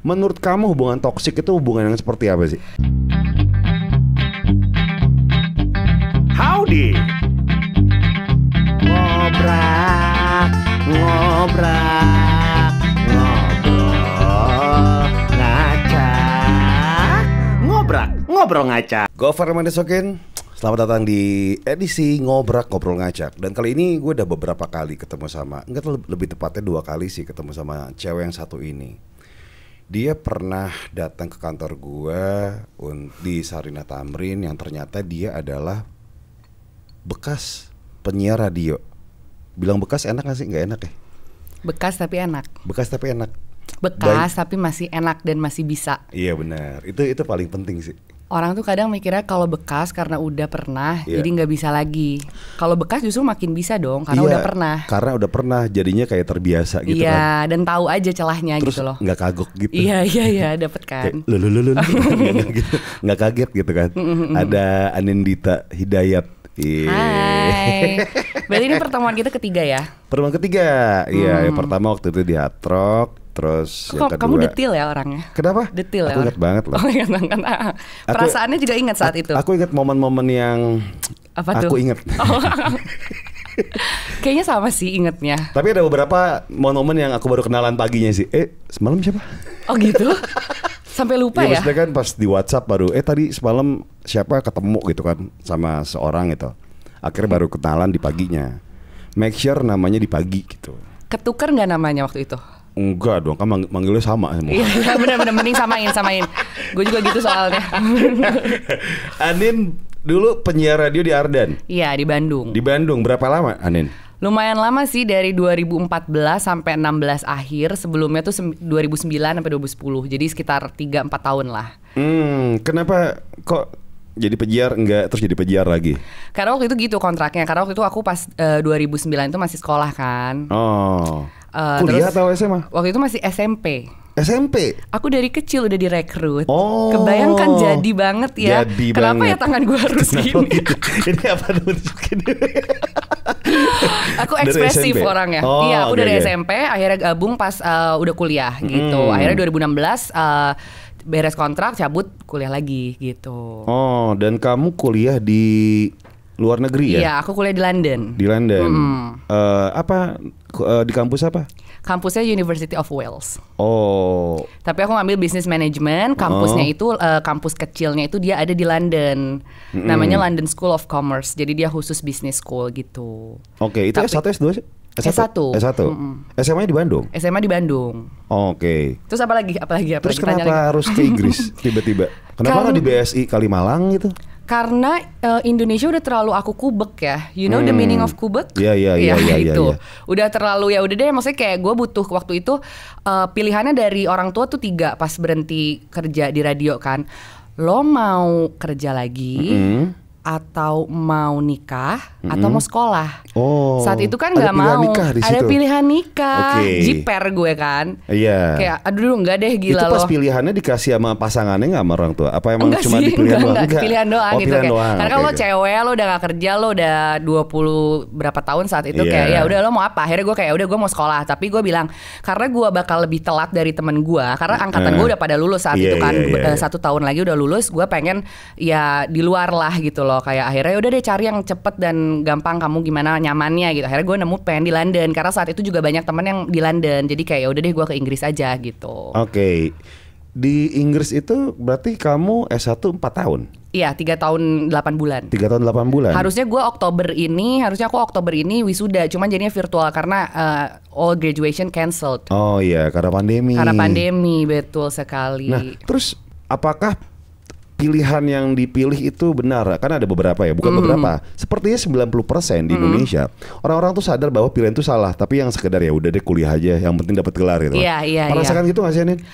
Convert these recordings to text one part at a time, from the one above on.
Menurut kamu hubungan toksik itu hubungan yang seperti apa sih? Howdy. Ngobrak, ngobrak, ngobrol, ngacak. Ngobrak, ngobrol ngacak. Gofar Mandesokin, selamat datang di edisi Ngobrak Ngobrol Ngacak. Dan kali ini gue udah beberapa kali ketemu sama, lebih tepatnya 2 kali sih ketemu sama cewek yang satu ini. Dia pernah datang ke kantor gue di Sarina Tamrin, yang ternyata dia adalah bekas penyiar radio. Bilang bekas enak gak sih? Gak enak ya? Bekas tapi enak. Bekas tapi enak. Bekas tapi masih enak dan masih bisa. Iya benar. Itu paling penting sih. Orang tuh kadang mikirnya kalau bekas karena udah pernah, jadi nggak bisa lagi. Kalau bekas justru makin bisa dong, karena udah pernah. Karena udah pernah, jadinya kayak terbiasa gitu kan. Iya, dan tahu aja celahnya. Terus gitu loh. Nggak kagok gitu. Iya, dapet kan. Nggak kaget gitu kan. Ada Anindita Hidayat. Hai. Berarti ini pertemuan kita ketiga ya? Pertemuan ketiga. Iya, yang pertama waktu itu di Hard Rock. Terus yang kedua. Kamu detil ya orangnya. Kenapa? Detil ya. Aku ingat banget loh. Oh, ingat banget. Perasaannya juga ingat saat itu. Aku ingat momen-momen yang apa tuh? Aku ingat. Oh. Kayaknya sama sih ingetnya. Tapi ada beberapa momen yang aku baru kenalan paginya sih. Semalam siapa? Oh gitu? Sampai lupa ya? Maksudnya kan pas di WhatsApp baru tadi semalam siapa ketemu gitu kan sama seorang gitu. Akhirnya baru kenalan di paginya. Make sure namanya di pagi gitu. Ketuker nggak namanya waktu itu? Enggak dong, kan manggilnya sama semua. Iya benar-benar, mending samain. Gue juga gitu soalnya. Anin dulu penyiar radio di Ardan. Iya, di Bandung. Di Bandung berapa lama Anin? Lumayan lama sih, dari 2014 sampai 16 akhir. Sebelumnya tuh 2009 sampai 2010. Jadi sekitar 3-4 tahun lah. Kenapa kok jadi penyiar enggak terus jadi penyiar lagi? Karena waktu itu gitu kontraknya. Karena waktu itu aku pas 2009 itu masih sekolah kan. Oh. Kuliah atau SMA? Waktu itu masih SMP. SMP? Aku dari kecil udah direkrut. Oh. Kebayangkan jadi banget ya. Jadi kenapa banget. Ya tangan gue harus gini? Gitu? Ini apa tunjukin? Aku ekspresif orangnya. Iya, aku dari SMP. Akhirnya gabung pas udah kuliah gitu. Akhirnya 2016 beres kontrak, cabut kuliah lagi gitu. Oh, dan kamu kuliah di luar negeri ya? Iya, aku kuliah di London. Di London. Di kampus apa? Kampusnya University of Wales. Oh. Tapi aku ngambil business management. Kampusnya itu kampus kecilnya itu dia ada di London. Namanya London School of Commerce. Jadi dia khusus business school gitu. Oke, itu S1 S2 sih? S1. SMA di Bandung? SMA di Bandung. Oke. Terus apa lagi? Terus kenapa harus ke Inggris tiba-tiba? Kenapa nggak di BSI Kalimalang gitu? Karena Indonesia udah terlalu aku kubek ya. You know the meaning of kubek? Iya. Itu. Udah terlalu ya udah deh, maksudnya kayak gue butuh waktu itu pilihannya dari orang tua tuh 3 pas berhenti kerja di radio kan. Lo mau kerja lagi atau mau nikah atau mau sekolah. Oh. Saat itu kan nggak mau. Ada pilihan nikah. Okay. Jiper gue kan. Iya. Kayak aduh enggak deh, gila itu pas loh. pilihannya dikasih sama pasangannya nggak sama orang tua? Apa emang enggak cuma sih, dipilihan doang? Enggak, pilihan doang gitu pilihan kayak. Doang. Karena kalau cewek lo udah gak kerja, lo udah 20 berapa tahun saat itu kayak ya udah lo mau apa? Akhirnya gue kayak udah gue mau sekolah, tapi gue bilang karena gue bakal lebih telat dari temen gue, karena angkatan gue udah pada lulus saat itu kan. 1 tahun lagi udah lulus, gue pengen ya di luar lah gitu loh. Kayak akhirnya udah deh cari yang cepet dan gampang, kamu gimana nyamannya gitu. Akhirnya gue nemu pengen di London karena saat itu juga banyak temen yang di London. Jadi kayak udah deh gue ke Inggris aja gitu. Oke. Di Inggris itu berarti kamu S1 4 tahun? Iya, 3 tahun 8 bulan. 3 tahun 8 bulan. Harusnya aku Oktober ini wisuda, cuman jadinya virtual karena all graduation cancelled. Oh iya, karena pandemi. Karena pandemi, betul sekali. Nah, terus apakah pilihan yang dipilih itu benar? Kan ada beberapa ya, bukan beberapa. Sepertinya 90% di Indonesia orang-orang tuh sadar bahwa pilihan itu salah, tapi yang sekedar ya udah deh kuliah aja, yang penting dapat gelar gitu. Iya. Merasakan gitu nggak sih, Anin?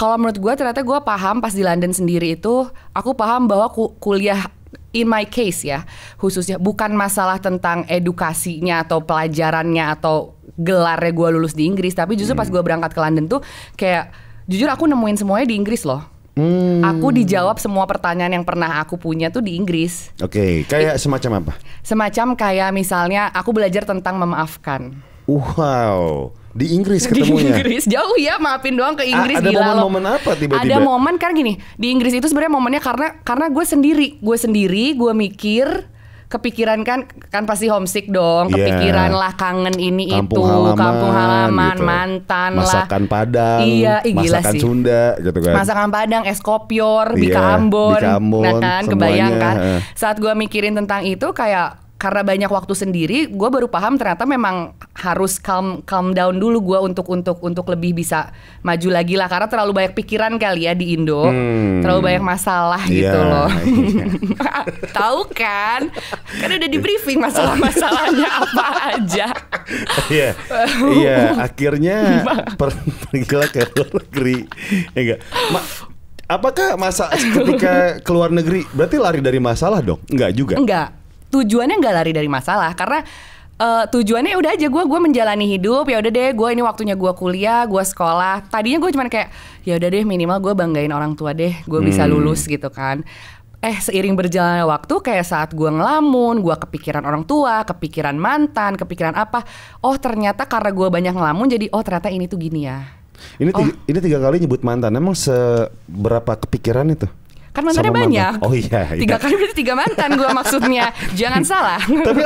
Kalau menurut gue ternyata gue paham pas di London sendiri itu, aku paham bahwa kuliah in my case ya, khususnya bukan masalah tentang edukasinya atau pelajarannya atau gelarnya gue lulus di Inggris, tapi justru pas gue berangkat ke London tuh kayak jujur aku nemuin semuanya di Inggris loh. Aku dijawab semua pertanyaan yang pernah aku punya tuh di Inggris. Oke, kayak semacam apa? Semacam kayak misalnya aku belajar tentang memaafkan. Wow. Di Inggris Di ketemunya. Inggris jauh ya, maafin doang ke Inggris Ada gila loh. momen-momen apa tiba-tiba? Ada momen kan gini, di Inggris itu sebenarnya momennya karena gue sendiri, gue mikir, kepikiran kan pasti homesick dong, Iya. kepikiran lah, kangen ini Kampung itu, halaman, kampung halaman, gitu. mantan lah, Masakan Padang, iya, gila masakan sih. Sunda gitu kan. Masakan Padang, es kopior, Iya, Bika Ambon, Bika Ambon, nah kan, semuanya, kebayang kan. Saat gue mikirin tentang itu kayak karena banyak waktu sendiri, gue baru paham ternyata memang harus calm down dulu gue untuk lebih bisa maju lagi lah, karena terlalu banyak pikiran kali ya di Indo, terlalu banyak masalah gitu Iya, loh. iya. Tahu kan udah di briefing masalah-masalahnya apa aja. Iya, iya. Akhirnya pergilah ke luar negeri. Ya enggak? Apakah ketika keluar negeri berarti lari dari masalah dong? Enggak juga. Enggak. Tujuannya nggak lari dari masalah, karena tujuannya udah aja gue menjalani hidup. Ya udah deh, gue ini waktunya gue kuliah, gue sekolah. Tadinya gue cuman kayak ya udah deh, minimal gue banggain orang tua deh, gue bisa lulus gitu kan. Seiring berjalannya waktu, kayak saat gue ngelamun, gue kepikiran orang tua, kepikiran mantan, kepikiran apa. Oh ternyata karena gue banyak ngelamun, jadi oh ternyata ini tuh gini ya. Ini 3 kali nyebut mantan. Emang seberapa kepikiran itu? Kan mantannya banyak. Oh iya. 3 kali berarti 3 mantan gue maksudnya. Jangan salah. Tapi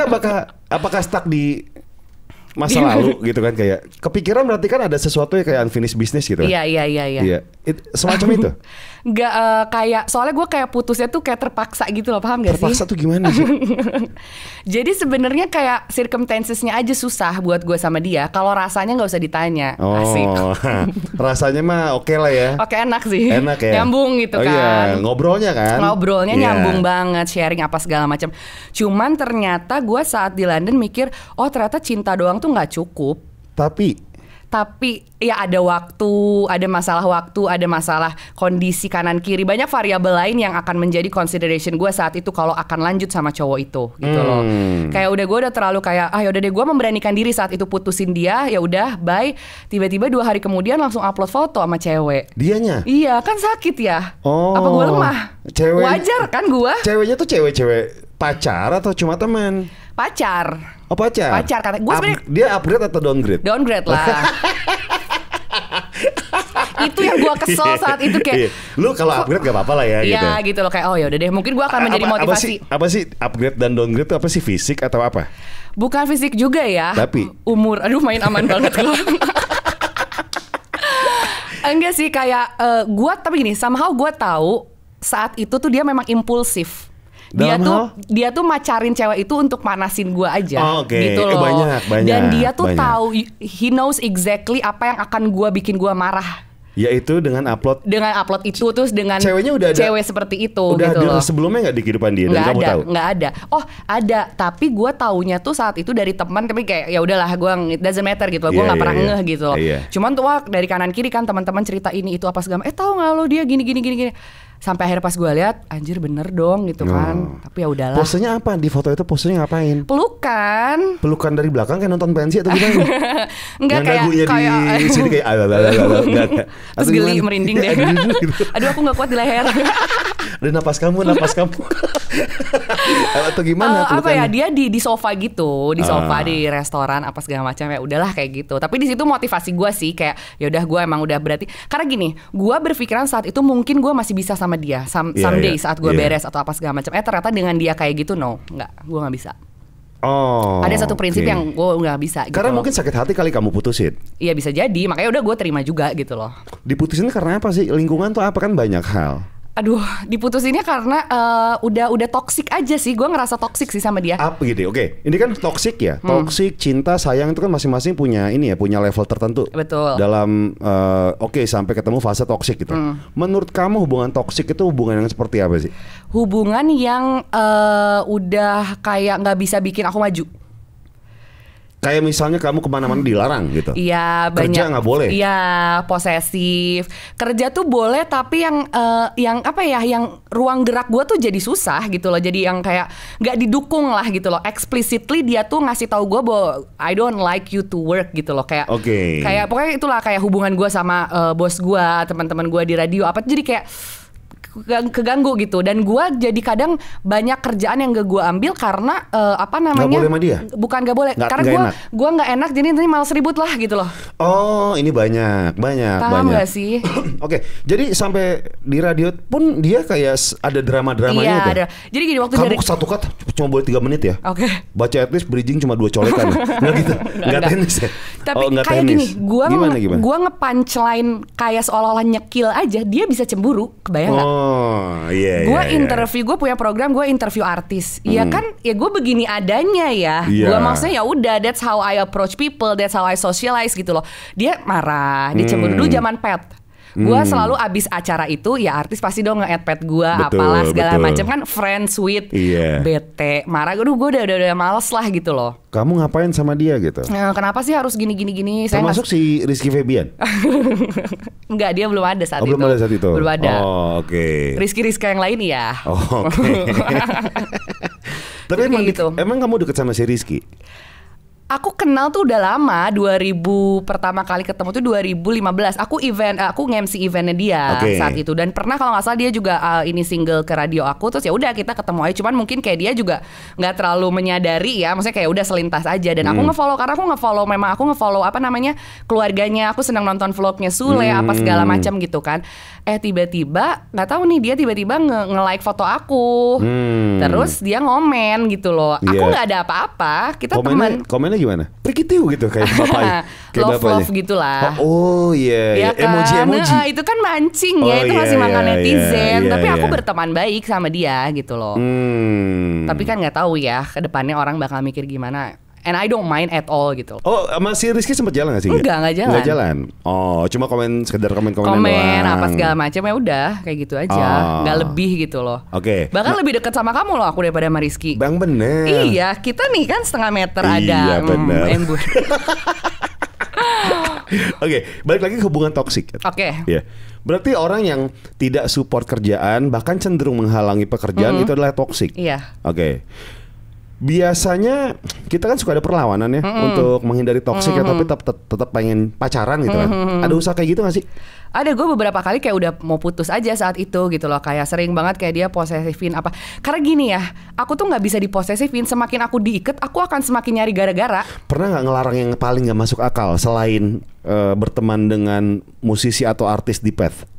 apakah stuck di masa lalu gitu kan, kayak kepikiran berarti kan ada sesuatu yang kayak unfinished business gitu. Iya. Semacam itu. Nggak kayak, soalnya gue kayak putusnya tuh kayak terpaksa gitu loh, paham gak sih? Terpaksa tuh gimana sih? Jadi sebenarnya kayak circumstancesnya aja susah buat gue sama dia. Kalau rasanya nggak usah ditanya. Asik. Rasanya mah oke lah ya. Oke, enak sih. Enak ya. Nyambung gitu kan. Iya, ngobrolnya kan. Ngobrolnya Iya. nyambung banget, sharing apa segala macam. Cuman ternyata gue saat di London mikir, oh ternyata cinta doang tuh nggak cukup. Tapi ya ada waktu, ada masalah kondisi kanan kiri, banyak variabel lain yang akan menjadi consideration gue saat itu kalau akan lanjut sama cowok itu gitu loh. Kayak gue udah terlalu kayak yaudah deh, gue memberanikan diri saat itu putusin dia, ya udah bye. Tiba-tiba 2 hari kemudian langsung upload foto sama cewek. Dianya? Iya kan, sakit ya. Apa gue lemah? Wajar kan gue? Ceweknya tuh cewek pacar atau cuma teman? Pacar. Oh pacar. Kata gue sebenarnya. Dia upgrade atau downgrade? Downgrade lah. Itu yang gue kesel saat itu kayak. Lu kalau upgrade gak apa-apa lah ya. Iya gitu loh, kayak oh ya udah deh, mungkin gue akan menjadi motivasi. Apa sih upgrade dan downgrade itu apa sih, fisik atau apa? Bukan fisik juga ya. Tapi umur, aduh main aman banget gue. Enggak sih, kayak gue, tapi gini, somehow gue tahu saat itu tuh dia memang impulsif. Dia tuh macarin cewek itu untuk manasin gue aja, gitu loh. Banyak. Dan dia tuh tahu, he knows exactly apa yang akan gue bikin gue marah. Yaitu dengan upload itu, terus dengan ceweknya udah ada, cewek seperti itu udah gitu loh. Sebelumnya nggak di kehidupan dia? Dan kamu tahu? Nggak ada. Oh ada, tapi gue taunya tuh saat itu dari teman, tapi kayak ya udahlah, gue it doesn't matter gitu loh. Gue nggak pernah ngeh gitu loh. Cuman tuh dari kanan kiri kan teman-teman cerita ini itu apa segala. Tahu nggak lo dia gini. Sampai akhirnya pas gue lihat, anjir bener dong gitu kan. Tapi ya udahlah. Posenya apa di foto itu? Posenya ngapain? Pelukan dari belakang kayak nonton pensi atau gimana? Enggak, kayak di sini kayak enggak. Terus geli merinding deh. Aduh aku nggak kuat di leher. Ada napas kamu. Atau gimana? Apa ya, dia di sofa gitu, di sofa di restoran apa segala macam, ya udahlah kayak gitu. Tapi di situ motivasi gue sih kayak ya udah, gue emang udah berarti, karena gini, gue berpikiran saat itu mungkin gue masih bisa sama dia someday saat gue beres atau apa segala macam. Ternyata dengan dia kayak gitu, gue nggak bisa. Ada satu prinsip yang gue nggak bisa gitu. Karena mungkin sakit hati kali kamu putusin. Iya bisa jadi, makanya udah gue terima juga gitu loh. Diputusin karena apa sih? Lingkungan tuh apa, kan banyak hal. Aduh, diputusinnya karena udah toksik aja sih. Gue ngerasa toksik sih sama dia. Apa gitu? Oke. Ini kan toksik ya. Toksik, cinta, sayang itu kan masing-masing punya punya level tertentu. Betul. Dalam sampai ketemu fase toksik gitu. Menurut kamu hubungan toksik itu hubungan yang seperti apa sih? Hubungan yang udah kayak nggak bisa bikin aku maju. Kayak misalnya kamu kemana-mana dilarang gitu. Iya, banyak. Kerja nggak boleh. Iya, posesif. Kerja tuh boleh, tapi yang apa ya, yang ruang gerak gue tuh jadi susah gitu loh. Jadi yang kayak nggak didukung lah gitu loh. Explicitly dia tuh ngasih tahu gue bahwa I don't like you to work gitu loh. Kayak kayak pokoknya itulah, kayak hubungan gue sama bos gue, teman-teman gue di radio apa. Jadi kayak keganggu gitu. Dan gue jadi kadang banyak kerjaan yang gak gue ambil karena apa namanya? Gak boleh sama dia? Bukan gak boleh, karena gue gak enak, jadi nanti malas ribut lah gitu loh. Oh, ini banyak. Paham gak sih? Oke, jadi sampai di radio pun dia kayak ada drama-dramanya iya, itu. Ada. Jadi gini waktu kamu satu kata cuma boleh 3 menit ya? Oke. Baca at least bridging cuma 2 colekan. Nggak gitu? Nggak tenis ya? Tapi kayak gini, gue nge-punchline kayak seolah-olah nyekil aja, dia bisa cemburu, kebayang nggak? Oh, iya. Gue interview, gue punya program, gue interview artis. Ya kan, ya gue begini adanya ya. Gue maksudnya ya udah, that's how I approach people, that's how I socialize gitu loh. Dia marah, dia cemburu dulu zaman pet. Gue selalu abis acara itu ya artis pasti dong nge-add pet gue apalah segala macam kan, friends with, bete, marah. Gue udah males lah gitu loh. Kamu ngapain sama dia gitu? Kenapa sih harus gini? Termasuk si Rizky Febian? Enggak, dia belum ada saat itu. Belum ada saat itu? Belum ada. Oh, oke. Rizky yang lain ya. Oh, oke. Tapi emang kamu deket sama si Rizky? Aku kenal tuh udah lama, 2000 pertama kali ketemu tuh 2015. Aku nge-MC eventnya dia saat itu, dan pernah kalau nggak salah dia juga ini single ke radio aku, terus ya udah kita ketemu aja. Cuman mungkin kayak dia juga nggak terlalu menyadari ya, maksudnya kayak udah selintas aja. Dan aku nge-follow karena aku nge-follow apa namanya keluarganya. Aku senang nonton vlognya Sule apa segala macam gitu kan. Tiba-tiba nggak tahu nih dia tiba-tiba nge-like foto aku, terus dia ngomen gitu loh. Aku nggak ada apa-apa, kita teman. Komennya gimana? Prikitiu gitu kayak bapaknya. Love gitu lah. Oh iya, kan? Emoji. Itu kan mancing ya, itu masih makan netizen. Tapi aku berteman baik sama dia gitu loh. Tapi kan nggak tahu ya kedepannya orang bakal mikir gimana. And I don't mind at all gitu. Oh, masih Rizky sempat jalan gak sih? Enggak jalan. Enggak jalan. Oh, cuma sekedar komen doang. Apa segala macam ya udah kayak gitu aja. Enggak lebih gitu loh. Oke. Bahkan lebih dekat sama kamu loh aku daripada sama Rizky. Bang bener. Iya, kita nih kan setengah meter ada. Iya bener. Embur. Oke, balik lagi ke hubungan toksik. Oke. Ya. Berarti orang yang tidak support kerjaan, bahkan cenderung menghalangi pekerjaan, itu adalah toksik. Iya. Oke. Biasanya kita kan suka ada perlawanan ya untuk menghindari toksik ya, tapi tetap pengen pacaran gitu kan. Ada usaha kayak gitu gak sih? Ada, gue beberapa kali kayak udah mau putus aja saat itu gitu loh. Kayak sering banget kayak dia posesifin apa. Karena gini ya, aku tuh gak bisa diposesifin. Semakin aku diikat, aku akan semakin nyari gara-gara. Pernah gak ngelarang yang paling gak masuk akal selain berteman dengan musisi atau artis di PET?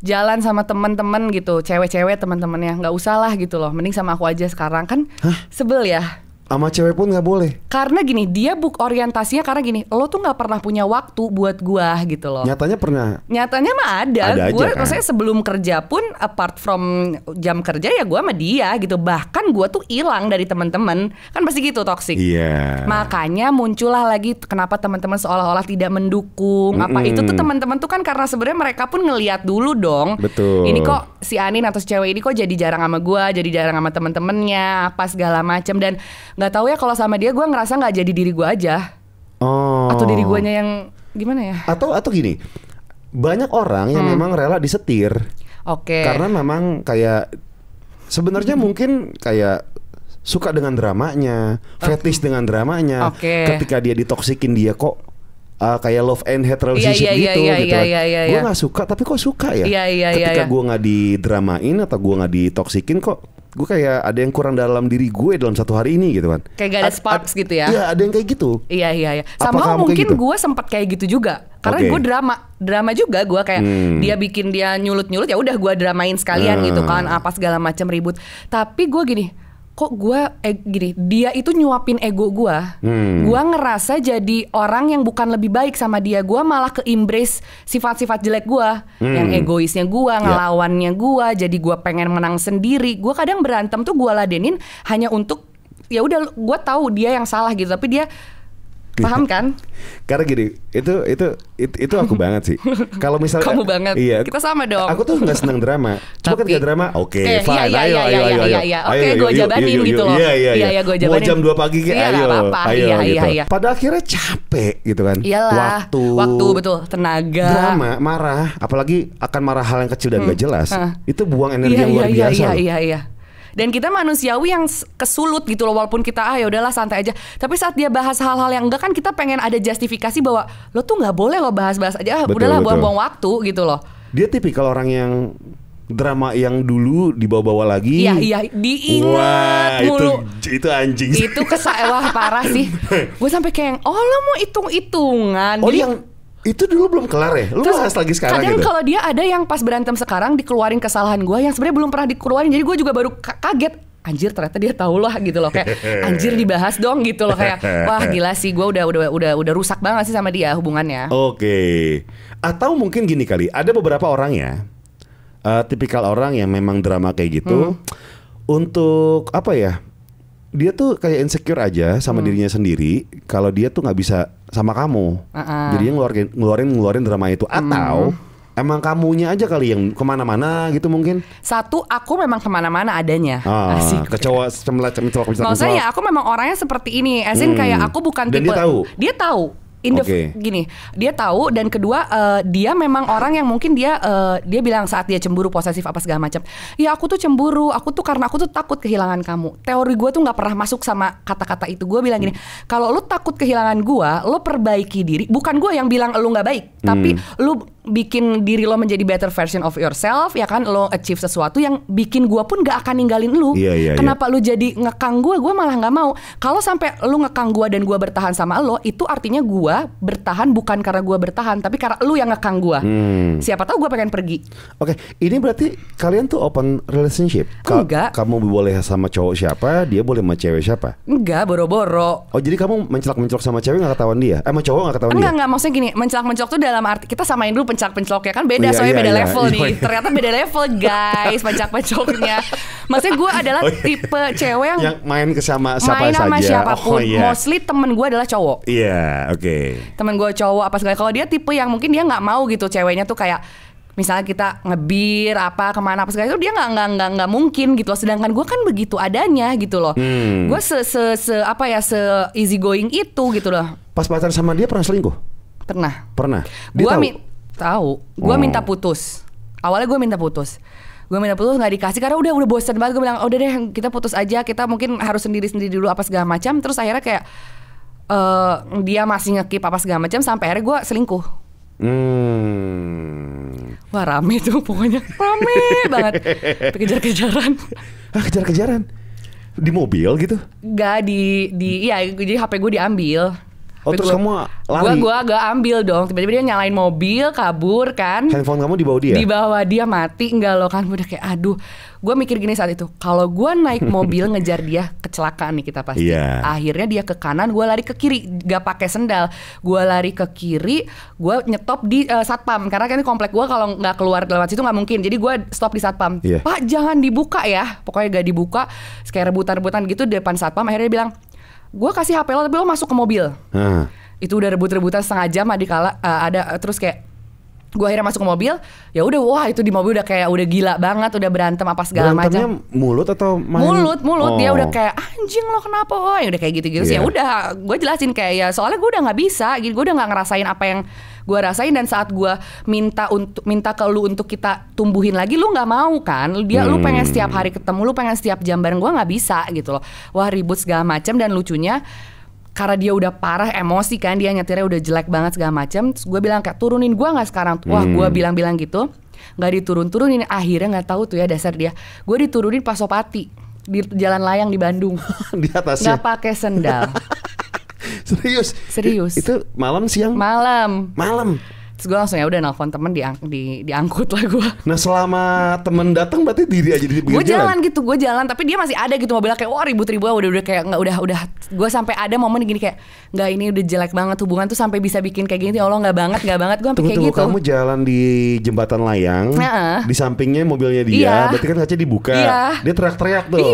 Jalan sama teman-teman gitu, cewek-cewek teman-temannya, nggak usah lah gitu loh, mending sama aku aja sekarang kan. Sebel ya. Sama cewek pun nggak boleh. Karena gini, dia orientasinya karena gini, lo tuh nggak pernah punya waktu buat gua gitu loh. Nyatanya pernah. Nyatanya mah ada gua kan? Maksudnya sebelum kerja pun, apart from jam kerja ya gua sama dia gitu. Bahkan gua tuh hilang dari teman-teman, kan pasti gitu toksik. Iya. Makanya muncullah lagi kenapa teman-teman seolah-olah tidak mendukung. Apa itu tuh teman-teman tuh kan karena sebenarnya mereka pun ngelihat dulu dong. Betul. Ini kok si Anin atau si cewek ini kok jadi jarang sama gua, jadi jarang sama teman-temannya, apa segala macam. Dan nggak tahu ya kalau sama dia gue ngerasa nggak jadi diri gue aja. Atau diri guanya yang gimana ya? Atau gini, banyak orang yang memang rela disetir. Karena memang kayak sebenarnya mungkin kayak suka dengan dramanya, fetish dengan dramanya. Ketika dia ditoksikin dia kok kayak love and hate relationship gitu. Gue nggak suka tapi kok suka ya. Ketika gue nggak didramain atau gue nggak ditoksikin kok gue kayak ada yang kurang dalam diri gue dalam satu hari ini gitu kan. Kayak gak ada sparks gitu ya. Iya, ada yang kayak gitu. Iya. Sama mungkin gitu? Gue sempat kayak gitu juga. Karena gue drama juga gue kayak dia bikin dia nyulut ya udah gue dramain sekalian gitu kan, apa segala macam ribut. Tapi gue gini, kok gue gini, dia itu nyuapin ego gue. Gue ngerasa jadi orang yang bukan lebih baik sama dia. Gue malah ke-embrace sifat-sifat jelek gue, yang egoisnya gue, ngelawannya gue. Jadi gue pengen menang sendiri. Gue kadang berantem tuh gue ladenin hanya untuk ya udah gue tahu dia yang salah gitu, tapi dia paham kan? Karena gini, itu aku banget sih. Kalau misalnya kamu banget, iya, kita sama dong. Aku tuh nggak senang drama. Cuma ketika drama, fine, ayo. Oke, gue jabanin gitu loh. Iya, gue jabanin. Mau jam 2 pagi kayak ayo gitu. Iya. Pada akhirnya capek gitu kan. Iyalah, waktu betul, tenaga. Drama, marah, apalagi akan marah hal yang kecil dan gak jelas. Itu buang energi yang luar biasa. Iya. Dan kita manusiawi yang kesulut gitu loh, walaupun kita ya udahlah santai aja. Tapi saat dia bahas hal-hal yang enggak kan kita pengen ada justifikasi bahwa lo tuh nggak boleh lo bahas-bahas aja. Udahlah buang-buang waktu gitu loh. Dia tipikal orang yang drama yang dulu dibawa-bawa lagi. Iya, diingat Wah, mulu. itu anjing sih. Itu wah parah sih. Gue sampai kayak, oh lo mau hitung-hitungan. Oh, Jadi, yang itu dulu belum kelar ya? Lu bahas lagi sekarang kadang gitu? kalau dia ada yang pas berantem sekarang dikeluarin kesalahan gue yang sebenarnya belum pernah dikeluarin. Jadi gue juga baru kaget. Anjir, ternyata dia tahu lah gitu loh, kayak anjir dibahas dong gitu loh, kayak wah gila sih, gue udah rusak banget sih sama dia hubungannya. Oke. Atau mungkin gini kali, ada beberapa orang ya, tipikal orang yang memang drama kayak gitu, untuk apa ya? Dia tuh kayak insecure aja sama dirinya sendiri. Kalau dia tuh nggak bisa sama kamu, jadinya ngeluarin drama itu. Atau emang kamunya aja kali yang kemana-mana gitu mungkin. Satu, aku memang kemana-mana adanya. Asik. Kecoa cemcelok. Maksudnya ya aku memang orangnya seperti ini. Asin kayak aku bukan Dan tipe. dia tahu? Gini, dia tahu. Dan kedua, dia memang orang yang mungkin dia bilang saat dia cemburu, posesif apa segala macam. Ya aku tuh cemburu, aku tuh karena aku tuh takut kehilangan kamu. Teori gue tuh nggak pernah masuk sama kata-kata itu. Gue bilang gini, kalau lu takut kehilangan gue, lo perbaiki diri. Bukan gue yang bilang lu nggak baik, tapi lu bikin diri lo menjadi better version of yourself, ya kan? Lo achieve sesuatu yang bikin gue pun gak akan ninggalin lu. Kenapa lu jadi ngekang gue malah gak mau. Kalau sampai lu ngekang gue dan gue bertahan sama lo, itu artinya gue bertahan bukan karena gue bertahan, tapi karena lu yang ngekang gue. Siapa tahu gue pengen pergi. Oke, ini berarti kalian tuh open relationship? Enggak. Kamu boleh sama cowok siapa, dia boleh sama cewek siapa? Enggak, boro-boro. Oh, jadi kamu mencelak-mencelok sama cewek gak ketahuan dia? Sama cowok gak ketahuan dia? Enggak, maksudnya gini, mencelak-mencelok tuh dalam arti kita samain dulu pencak-pencelok ya kan beda, soalnya beda level nih. Ternyata beda level guys, pencak-penceloknya. Maksudnya gue adalah tipe cewek yang main sama siapa main saja. sama siapapun. Mostly temen gue adalah cowok. Iya, oke. Temen gue cowok apa segala. Kalau dia tipe yang mungkin dia nggak mau gitu ceweknya tuh kayak misalnya kita ngebir apa kemana apa segala itu dia nggak mungkin gitu loh. Sedangkan gue kan begitu adanya gitu loh. Gue se easy going itu gitu loh. Pas pacaran sama dia pernah selingkuh? Pernah. Dia tahu. Gue minta putus. Awalnya gue minta putus nggak dikasih karena udah bosan banget. Gue bilang udah deh kita putus aja, kita mungkin harus sendiri dulu apa segala macam. Terus akhirnya kayak dia masih ngekip apa segala macam sampai akhirnya gue selingkuh. Wah rame tuh pokoknya, rame banget. Kejar-kejaran. Kejar-kejaran di mobil gitu? Gak iya, jadi HP gue diambil. Oh, terus kamu lari? Gue agak ambil dong. Tiba-tiba dia nyalain mobil, kabur kan. Handphone kamu dibawa dia? Dibawa dia, mati. Enggak loh kan. Udah kayak aduh. Gue mikir gini saat itu. Kalau gue naik mobil ngejar dia, kecelakaan nih kita pasti. Akhirnya dia ke kanan, gue lari ke kiri. Gak pakai sendal. Gue lari ke kiri. Gue nyetop di satpam. Karena kan komplek gue kalau gak keluar lewat situ gak mungkin. Jadi gue stop di satpam. Pak jangan dibuka ya. Pokoknya gak dibuka. Kayak rebutan-rebutan gitu di depan satpam. Akhirnya dia bilang, gue kasih HP lo tapi lo masuk ke mobil. Itu udah rebut-rebutan setengah jam ada terus kayak gue akhirnya masuk ke mobil. Ya udah, wah itu di mobil udah kayak udah gila banget, udah berantem apa segala macam. Berantemnya mulut atau main? Mulut. Dia udah kayak anjing lo kenapa, woi udah kayak gitu-gitu sih. Ya udah gue jelasin kayak ya soalnya gue udah nggak bisa gitu, gue udah nggak ngerasain apa yang gue rasain. Dan saat gue minta ke lu untuk kita tumbuhin lagi, lu nggak mau kan. Lu pengen setiap hari ketemu, lu pengen setiap jam bareng, gue nggak bisa gitu loh. Wah ribut segala macam. Dan lucunya karena dia udah parah emosi kan, dia nyetirnya udah jelek banget segala macam. Terus gue bilang kayak turunin gue nggak sekarang. Wah gue bilang gitu nggak diturun-turunin. Akhirnya nggak tahu tuh ya dasar dia, gue diturunin Pasopati di jalan layang di Bandung. Di atasnya nggak pakai sendal. Serius. Itu malam siang? Malam. Terus gue langsung ya udah nelfon temen diangkut lah gue. Nah selama temen datang berarti diri aja di pinggir jalan? Gue jalan tapi dia masih ada gitu mobilnya kayak wah ribut-ribut udah kayak nggak udah. Gue sampai ada momen gini kayak nggak ini udah jelek banget hubungan tuh sampai bisa bikin kayak gini. Ya Allah nggak banget gue sampai kayak gitu. Kamu jalan di jembatan layang, di sampingnya mobilnya dia, berarti kan kaca dibuka. Dia teriak-teriak tuh.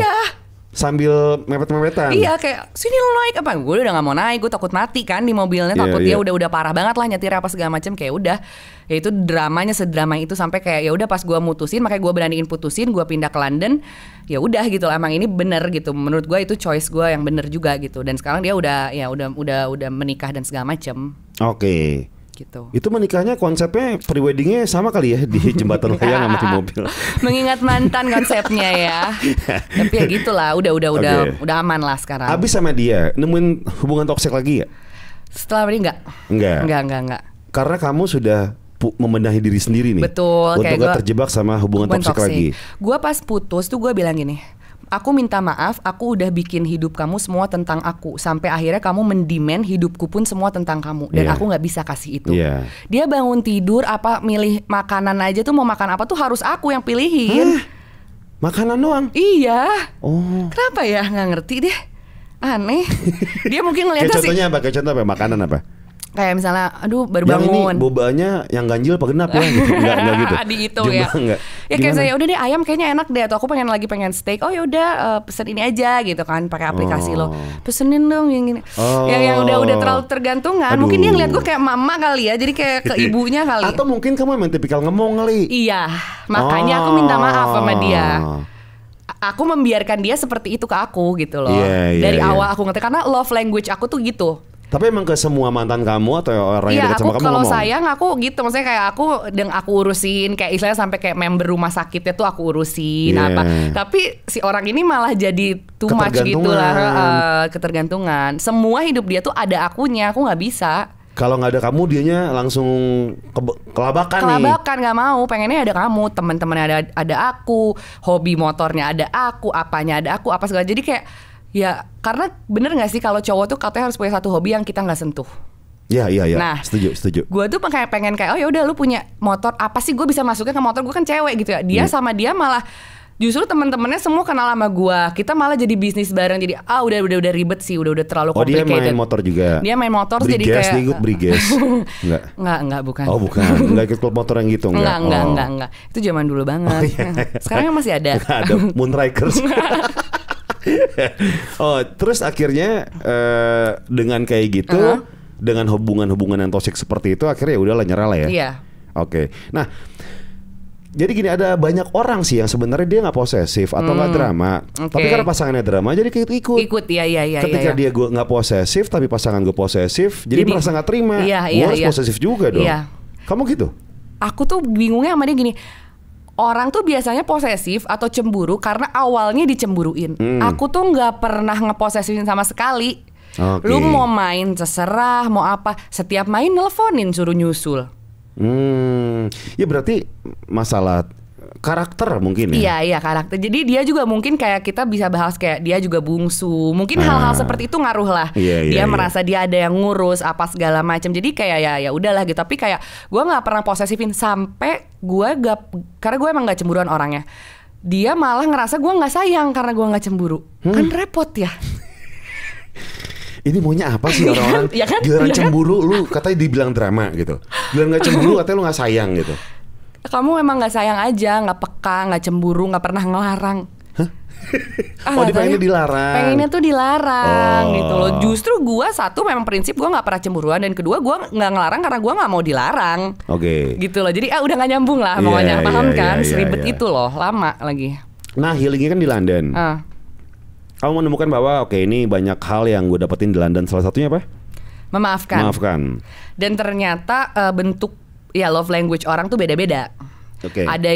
Sambil mepet-mepetan. Iya kayak sini lo naik apa? Gue udah gak mau naik, gue takut mati kan di mobilnya. Takut dia udah parah banget lah nyetir apa segala macam. Kayak udah ya itu dramanya sedrama itu sampai kayak ya udah pas gue mutusin, makanya gue beraniin putusin, gue pindah ke London. Ya udah gitu lah, emang ini bener gitu. Menurut gue itu choice gue yang bener juga gitu. Dan sekarang dia udah menikah dan segala macam. Oke. Gitu. Itu menikahnya konsepnya preweddingnya sama kali ya di jembatan layang sama di mobil. Mengingat mantan konsepnya ya. Tapi ya gitulah, udah aman lah sekarang. Abis sama dia nemuin hubungan toksik lagi ya? Setelah ini enggak. Karena kamu sudah membenahi diri sendiri nih. Betul. Untuk gak terjebak sama hubungan toksik lagi. Gue pas putus tuh gue bilang gini, aku minta maaf, aku udah bikin hidup kamu semua tentang aku. Sampai akhirnya kamu mendemand hidupku pun semua tentang kamu. Dan aku gak bisa kasih itu. Dia bangun tidur, milih makanan aja tuh, mau makan apa tuh harus aku yang pilihin. Makanan doang? Iya. Kenapa ya, gak ngerti deh. Aneh. Dia mungkin ngeliatnya sih. Kayak contoh apa? Makanan apa? Kayak misalnya, aduh baru yang bangun. Yang ini bobanya yang ganjil apa genap ya? Gitu. Enggak gitu. Dihitung ya. Ya kayak saya udah deh ayam kayaknya enak deh, atau aku pengen steak. Oh ya udah pesen ini aja gitu kan, pakai aplikasi lo. Pesenin dong yang ini. Yang udah terlalu tergantungan. Mungkin dia ngeliat gue kayak mama kali ya, jadi kayak ke ibunya kali. Atau mungkin kamu emang tipikal ngemong kali. Iya, makanya aku minta maaf sama dia. Aku membiarkan dia seperti itu ke aku gitu loh. Dari awal aku ngerti, karena love language aku tuh gitu. Tapi emang ke semua mantan kamu atau orang yang dekat sama kamu ngomong? Iya, kalau sayang aku gitu. Maksudnya kayak aku urusin, kayak istilahnya sampai kayak member rumah sakitnya tuh aku urusin apa. Tapi si orang ini malah jadi too much gitu lah, ketergantungan. Semua hidup dia tuh ada akunya, aku nggak bisa. Kalau nggak ada kamu, dianya langsung kelabakan nih. Kelabakan, nggak mau. Pengennya ada kamu, teman-temannya ada aku, hobi motornya ada aku, apanya ada aku, apa segala. Jadi kayak ya, karena bener gak sih kalau cowok tuh katanya harus punya satu hobi yang kita gak sentuh. Iya. Nah, setuju. Gue tuh pengen kayak, oh ya udah lu punya motor apa sih, gue bisa masukin ke motor, gue kan cewek gitu ya. Dia sama dia malah justru teman-temannya semua kenal sama gue. Kita malah jadi bisnis bareng. Jadi udah ribet sih, udah terlalu complicated. Oh, dia main motor juga. Dia main motor jadi kayak dia ikut Briges. Enggak, bukan. Oh, bukan. Enggak ikut klub motor yang gitu enggak. Enggak. Itu zaman dulu banget. Sekarang masih ada. Ada Moonrakers. Terus akhirnya dengan kayak gitu, dengan hubungan-hubungan yang toksik seperti itu, akhirnya ya udahlah, nyerah lah ya. Iya. Oke. Nah, jadi gini, ada banyak orang sih yang sebenarnya dia nggak posesif atau nggak drama, tapi karena pasangannya drama, jadi ikut. Iya. Ketika dia gue nggak posesif, tapi pasangan gue posesif, jadi merasa nggak terima. Gue harus posesif juga dong. Iya. Kamu gitu? Aku tuh bingungnya sama dia gini. Orang tuh biasanya posesif atau cemburu karena awalnya dicemburuin. Aku tuh nggak pernah ngeposesifin sama sekali. Lu mau main terserah, mau apa, setiap main nelponin suruh nyusul. Ya berarti masalah karakter mungkin ya. Iya karakter. Jadi dia juga mungkin kayak kita bisa bahas kayak dia juga bungsu. Mungkin hal-hal seperti itu ngaruh lah. Dia merasa dia ada yang ngurus apa segala macam. Jadi kayak ya udahlah gitu. Tapi kayak gue nggak pernah posesifin sampai karena gue emang nggak cemburuan orangnya. Dia malah ngerasa gue nggak sayang karena gue nggak cemburu. Kan repot ya. Ini maunya apa sih orang-orang? Giliran cemburu lu katanya dibilang drama gitu. Giliran nggak cemburu katanya lu nggak sayang gitu. Kamu emang gak sayang aja, gak peka, gak cemburu, gak pernah ngelarang. Dia pengennya dilarang. Pengennya tuh dilarang gitu loh. Justru gue satu memang prinsip gue gak pernah cemburuan. Dan kedua gue gak ngelarang karena gue gak mau dilarang. Gitu loh. Jadi udah gak nyambung lah pokoknya. Paham kan? Seribet itu loh, lama lagi. Nah, healingnya kan di London. Kamu menemukan bahwa ini banyak hal yang gue dapetin di London. Salah satunya apa? Memaafkan. Dan ternyata bentuk love language orang tuh beda-beda. Ada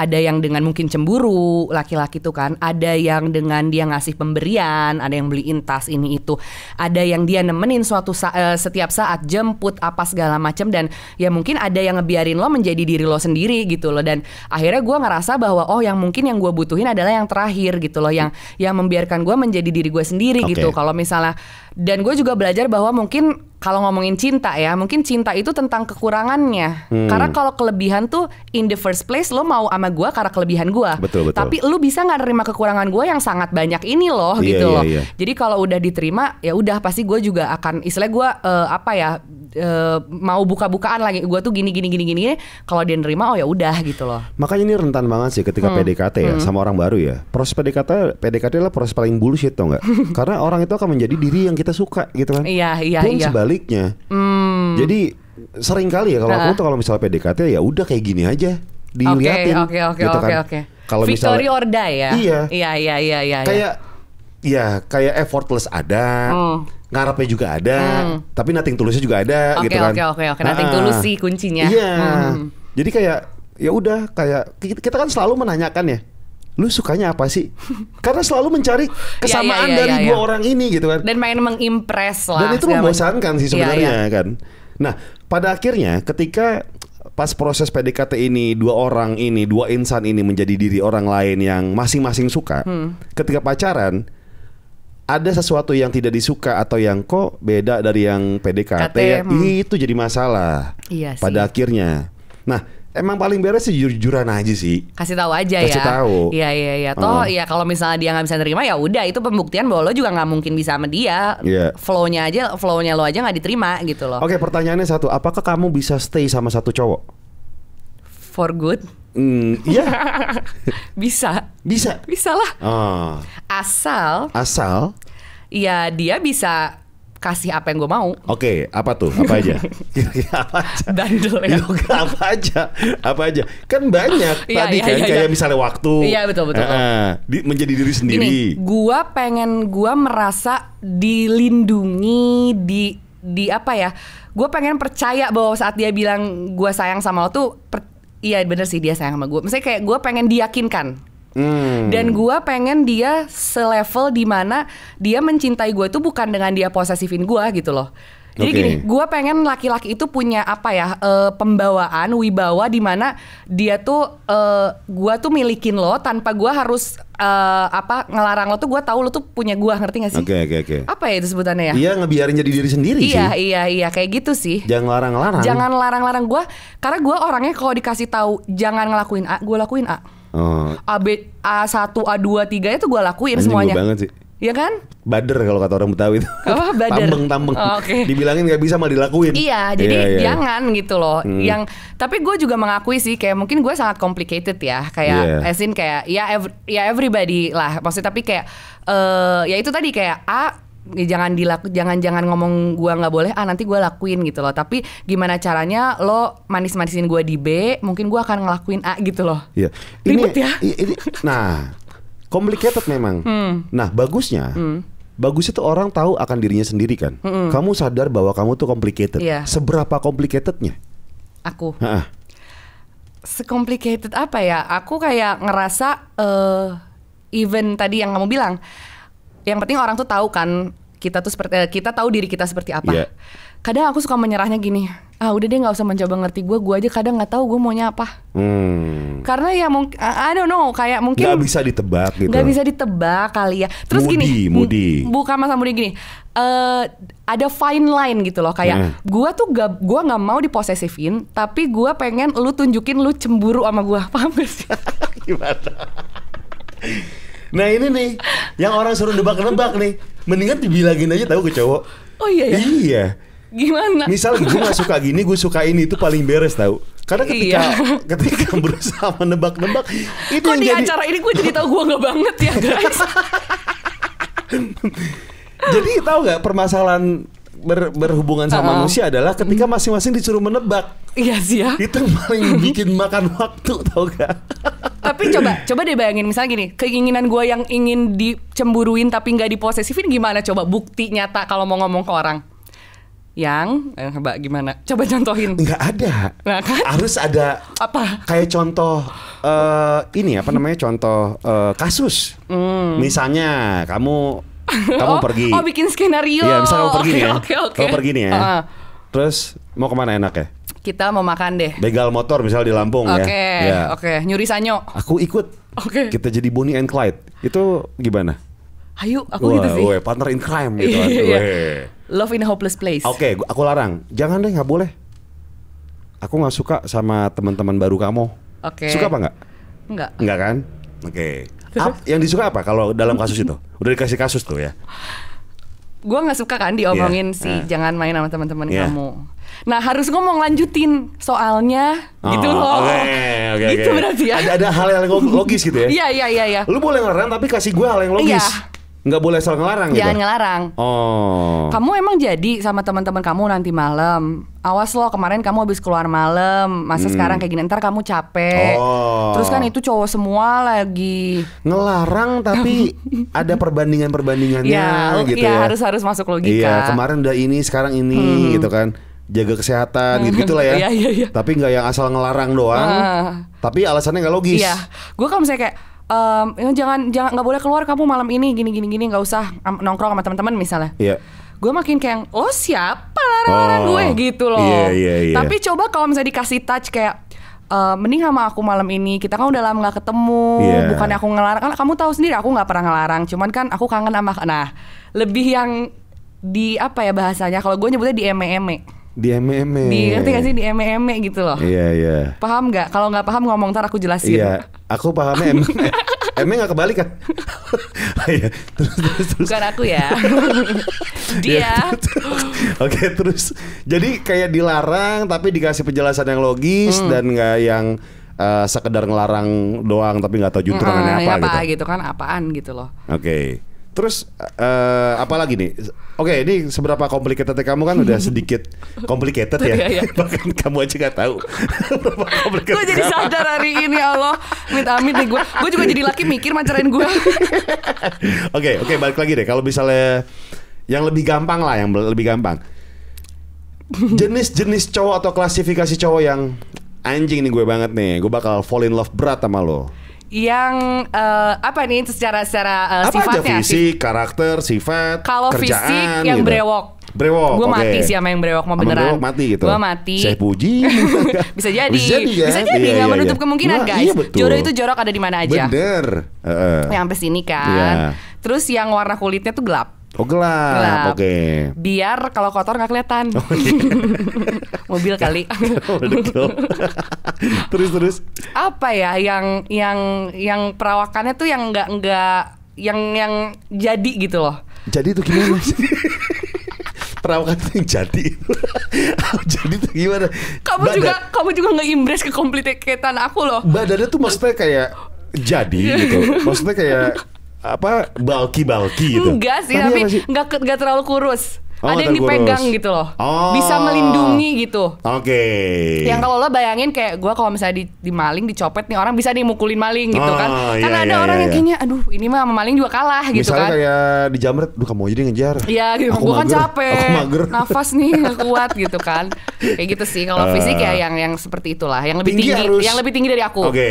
yang dengan mungkin cemburu, laki-laki tuh kan. Ada yang dengan dia ngasih pemberian, ada yang beliin tas ini itu. Ada yang dia nemenin setiap saat, jemput apa segala macam. Dan ya mungkin ada yang ngebiarin lo menjadi diri lo sendiri gitu loh. Dan akhirnya gue ngerasa bahwa yang mungkin yang gue butuhin adalah yang terakhir gitu loh. Yang membiarkan gue menjadi diri gue sendiri gitu. Kalau misalnya, dan gue juga belajar bahwa mungkin kalau ngomongin cinta ya, mungkin cinta itu tentang kekurangannya. Karena kalau kelebihan tuh in the first place lo mau sama gue karena kelebihan gue. Betul. Tapi lo bisa nggak nerima kekurangan gue yang sangat banyak ini loh gitu loh. Jadi kalau udah diterima ya udah pasti gue juga akan istilahnya gue mau buka-bukaan lagi. Gue tuh gini. Kalau dia nerima ya udah gitu loh. Makanya ini rentan banget sih ketika PDKT ya sama orang baru ya. Proses PDKT adalah proses paling bullshit tau nggak? Karena orang itu akan menjadi diri yang kita suka gitu kan. Iya. Sebaliknya. Jadi sering kali ya kalau aku tuh kalau misalnya PDKT ya udah kayak gini aja dilihatin. Oke. Kalau Victory or die ya. Iya. Kayak effortless ada, ngarepnya juga ada, tapi nothing tulusnya juga ada gitu kan. Oke. Nothing tulus sih kuncinya. Iya. Jadi kayak ya udah kayak kita kan selalu menanyakan ya, lu sukanya apa sih? Karena selalu mencari kesamaan dari dua orang ini gitu kan. Dan main mengimpress lah. Dan itu membosankan sih sebenarnya kan. Nah, pada akhirnya ketika pas proses PDKT ini dua insan ini menjadi diri orang lain yang masing-masing suka. Ketika pacaran ada sesuatu yang tidak disuka atau yang kok beda dari yang PDKT ya, itu jadi masalah. Iya sih. Pada akhirnya. Nah, emang paling beres sih jujur-jujuran aja sih. Kasih tahu aja Kasih tahu. Iya. Toh ya kalau misalnya dia nggak bisa nerima ya udah, itu pembuktian bahwa lo juga nggak mungkin bisa sama dia. Iya. Flownya lo aja nggak diterima gitu loh. Oke, pertanyaannya satu, apakah kamu bisa stay sama satu cowok? For good? Iya. Bisa lah. Asal ya dia bisa kasih apa yang gue mau. Oke, apa tuh? Apa aja? Apa aja? Bandel ya. Apa aja? Kan banyak tadi kan kayak misalnya waktu. Iya, betul. Menjadi diri sendiri. Gini, gue merasa dilindungi di apa ya? Gue pengen percaya bahwa saat dia bilang gue sayang sama lo tuh iya bener sih dia sayang sama gue. Misalnya kayak gue pengen diyakinkan. Dan gue pengen dia selevel di mana dia mencintai gue itu bukan dengan dia posesifin gue gitu loh. Jadi gini, gue pengen laki-laki itu punya apa ya, pembawaan, wibawa di mana dia tuh gue tuh milikin lo tanpa gue harus ngelarang lo tuh, gue tahu lo tuh punya gue, ngerti gak sih? Oke. Apa ya itu sebutannya ya? Iya, ngebiarin jadi diri sendiri sih. Iya kayak gitu sih. Jangan larang-larang gue, karena gue orangnya kalau dikasih tahu jangan ngelakuin A, gue lakuin A. A1, A2, 3 itu gue lakuin semuanya. Gue banget sih. Iya kan? Bader kalau kata orang Betawi itu. Apa bader? Tambeng. Okay. Dibilangin gak bisa malah dilakuin. Iya, jadi jangan gitu loh. Tapi gue juga mengakui sih kayak mungkin gue sangat complicated ya. Kayak as in kayak everybody lah. Maksudnya tapi kayak ya itu tadi kayak jangan ngomong gue nggak boleh, nanti gue lakuin gitu loh. Tapi gimana caranya lo manis-manisin gue di B, mungkin gue akan ngelakuin A gitu loh. Iya. Ribet ya. Nah, complicated memang. Nah, bagusnya tuh orang tahu akan dirinya sendiri kan. Kamu sadar bahwa kamu tuh complicated. Seberapa complicatednya? Aku. Secomplicated apa ya? Aku kayak ngerasa even tadi yang kamu bilang, yang penting orang tuh tahu kan kita tahu diri kita seperti apa. Kadang aku suka menyerahnya gini, udah deh nggak usah mencoba ngerti gue aja kadang nggak tahu gue maunya apa. Karena ya mungkin I don't know, kayak mungkin nggak bisa ditebak gitu. Nggak bisa ditebak kali ya. Terus moody. Bukan masa moody gini. Ada fine line gitu loh, kayak gue nggak mau diposesifin, tapi gue pengen lu tunjukin lu cemburu sama gue, paham gak sih? Gimana? Nah ini nih, yang orang suruh nebak-nebak nih, mendingan dibilangin aja tahu ke cowok. Oh iya ya? Iya. Gimana? Misal gue gak suka gini, gue suka ini, itu paling beres tahu. Karena ketika berusaha menebak-nebak itu kok yang di jadi... acara ini gue jadi tahu gue gak banget ya guys. Jadi tahu gak permasalahan berhubungan sama manusia adalah ketika masing-masing disuruh menebak. Iya sih ya. Itu paling bikin makan waktu, tau gak? Tapi coba deh bayangin misalnya gini, keinginan gue yang ingin dicemburuin tapi nggak diposesifin gimana? Coba bukti nyata kalau mau ngomong ke orang. Yang gimana? Coba contohin. Nggak ada. Nah, kan? Harus ada. Apa? Kayak contoh contoh kasus. Misalnya kamu pergi. Oh, bikin skenario. Iya, misalnya kamu pergi nih ya. Okay. Kamu pergi nih ya. Terus mau kemana enak ya? Kita mau makan deh. Begal motor misalnya di Lampung ya. Oke. Nyuri sanyo. Aku ikut. Oke. Kita jadi Bonnie and Clyde. Itu gimana? Ayo, aku gitu sih. Partner in crime gitu. Love in a hopeless place. Oke, aku larang. Jangan deh, nggak boleh. Aku nggak suka sama teman-teman baru kamu. Oke. Suka apa nggak? Nggak kan? Oke. Yang disuka apa kalau dalam kasus itu? Udah dikasih kasus tuh ya. Gue nggak suka kan diomongin jangan main sama teman-teman kamu. Nah harus ngomong lanjutin soalnya gitu loh. Oke. Gitu berarti ya. Ada hal yang logis gitu ya. Iya. Lu boleh ngelarang tapi kasih gue hal yang logis. Nggak boleh asal ngelarang gitu. Jangan ngelarang. Kamu emang jadi sama teman-teman kamu nanti malam. Awas lo, kemarin kamu habis keluar malam. Masa sekarang kayak gini, ntar kamu capek. Terus kan itu cowok semua lagi. Ngelarang tapi ada perbandingannya gitu ya. Iya, harus masuk logika. Iya, kemarin udah ini, sekarang ini gitu kan. Jaga kesehatan gitu lah ya. Iya. Tapi nggak yang asal ngelarang doang. Tapi alasannya nggak logis. Iya, gue kalau misalnya kayak jangan nggak boleh keluar kamu malam ini gini nggak usah nongkrong sama teman-teman misalnya. Iya. gue makin kayak lo siapa larang-larang gue gitu loh. Iya. Tapi coba kalau misalnya dikasih touch kayak mending sama aku malam ini, kita kan udah lama gak ketemu. Bukannya aku ngelarang, kan kamu tahu sendiri aku gak pernah ngelarang, cuman kan aku kangen sama, nah lebih yang di apa ya bahasanya, kalau gue nyebutnya di eme-eme. Di eme-eme. Di ngerti gak sih di eme-eme gitu loh. Iya. Paham gak? Kalau gak paham ngomong ntar aku jelasin. Iya, aku pahamnya eme gak kebalik kan? Iya, terus. Bukan aku ya. Dia. Ya, Oke, terus jadi kayak dilarang tapi dikasih penjelasan yang logis dan nggak yang sekedar ngelarang doang tapi nggak tahu juntrungannya apa gitu. Gitu kan apaan gitu loh. Oke. Terus apa lagi nih? Oke, ini seberapa complicated kamu kan udah sedikit complicated ya. Iya. Bahkan kamu aja gak tahu. Gue jadi sadar hari ini, Allah, amit-amit nih gue. Gue juga jadi laki mikir macarain gue. Oke, balik lagi deh. Kalau misalnya yang lebih gampang lah, yang lebih gampang. Jenis-jenis cowok atau klasifikasi cowok yang anjing nih gue banget nih. Gue bakal fall in love berat sama lo. Yang apa nih secara apa sifatnya? aja fisik, karakter, sifat, kalau kerjaan fisik yang gitu. Brewok, gue oke. mati sih sama yang brewok, mau Sama beneran. brewok mati gitu. Gue mati. Saya puji. Bisa jadi, Bisa nggak iya, menutup kemungkinan Nah, guys. iya, betul. Jodoh itu jorok ada di mana aja. Bener. Yang sampai sini kan. Iya. Terus yang warna kulitnya tuh gelap. Oh gelap. Oke. Biar kalau kotor nggak kelihatan. Mobil kali. Terus. Apa ya yang perawakannya tuh yang nggak yang jadi gitu loh. Jadi itu gimana sih? Perawakan itu yang jadi. Jadi itu gimana? Kamu juga nge-impress ke kompliketan aku loh. Badannya tuh maksudnya kayak jadi gitu. Maksudnya kayak apa bulky gitu. Enggak sih, tapi enggak terlalu kurus. Oh, ada yang dipegang kurus. gitu loh. Oh. Bisa melindungi gitu. Oke. Yang kalau lo bayangin kayak gue kalau misalnya di maling, dicopet nih orang bisa nih mukulin maling gitu kan. Karena ada orang yang kayaknya aduh ini mah sama maling juga kalah gitu misalnya kan. Misalnya kayak dijamret, duh kamu aja ngejar. Iya gitu, gue kan capek. Aku mager. Nafas nih gak kuat gitu kan. Kayak gitu sih. Kalau fisik ya yang seperti itulah, yang lebih tinggi yang lebih tinggi dari aku. Oke.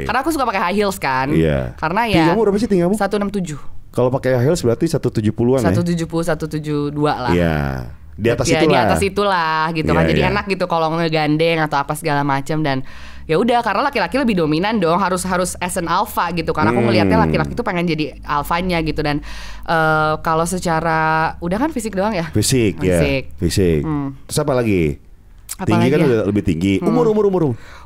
Karena aku suka pakai high heels kan. Iya. Karena ya. Tinggi kamu berapa sih tinggi kamu? 167. Kalau pakai high heels berarti 170-an ya? 170, 172 lah. Iya. Di atas ya, itulah. Di atas itulah gitu kan. Jadi enak gitu kalau ngegandeng atau apa segala macam. Dan ya udah, karena laki-laki lebih dominan dong, harus as an alpha gitu. Karena aku ngelihatnya laki-laki tuh pengen jadi alfanya gitu. Dan kalau secara udah kan fisik doang ya. Fisik. Ya. Fisik. Terus apa lagi? Tinggi kan udah lebih tinggi.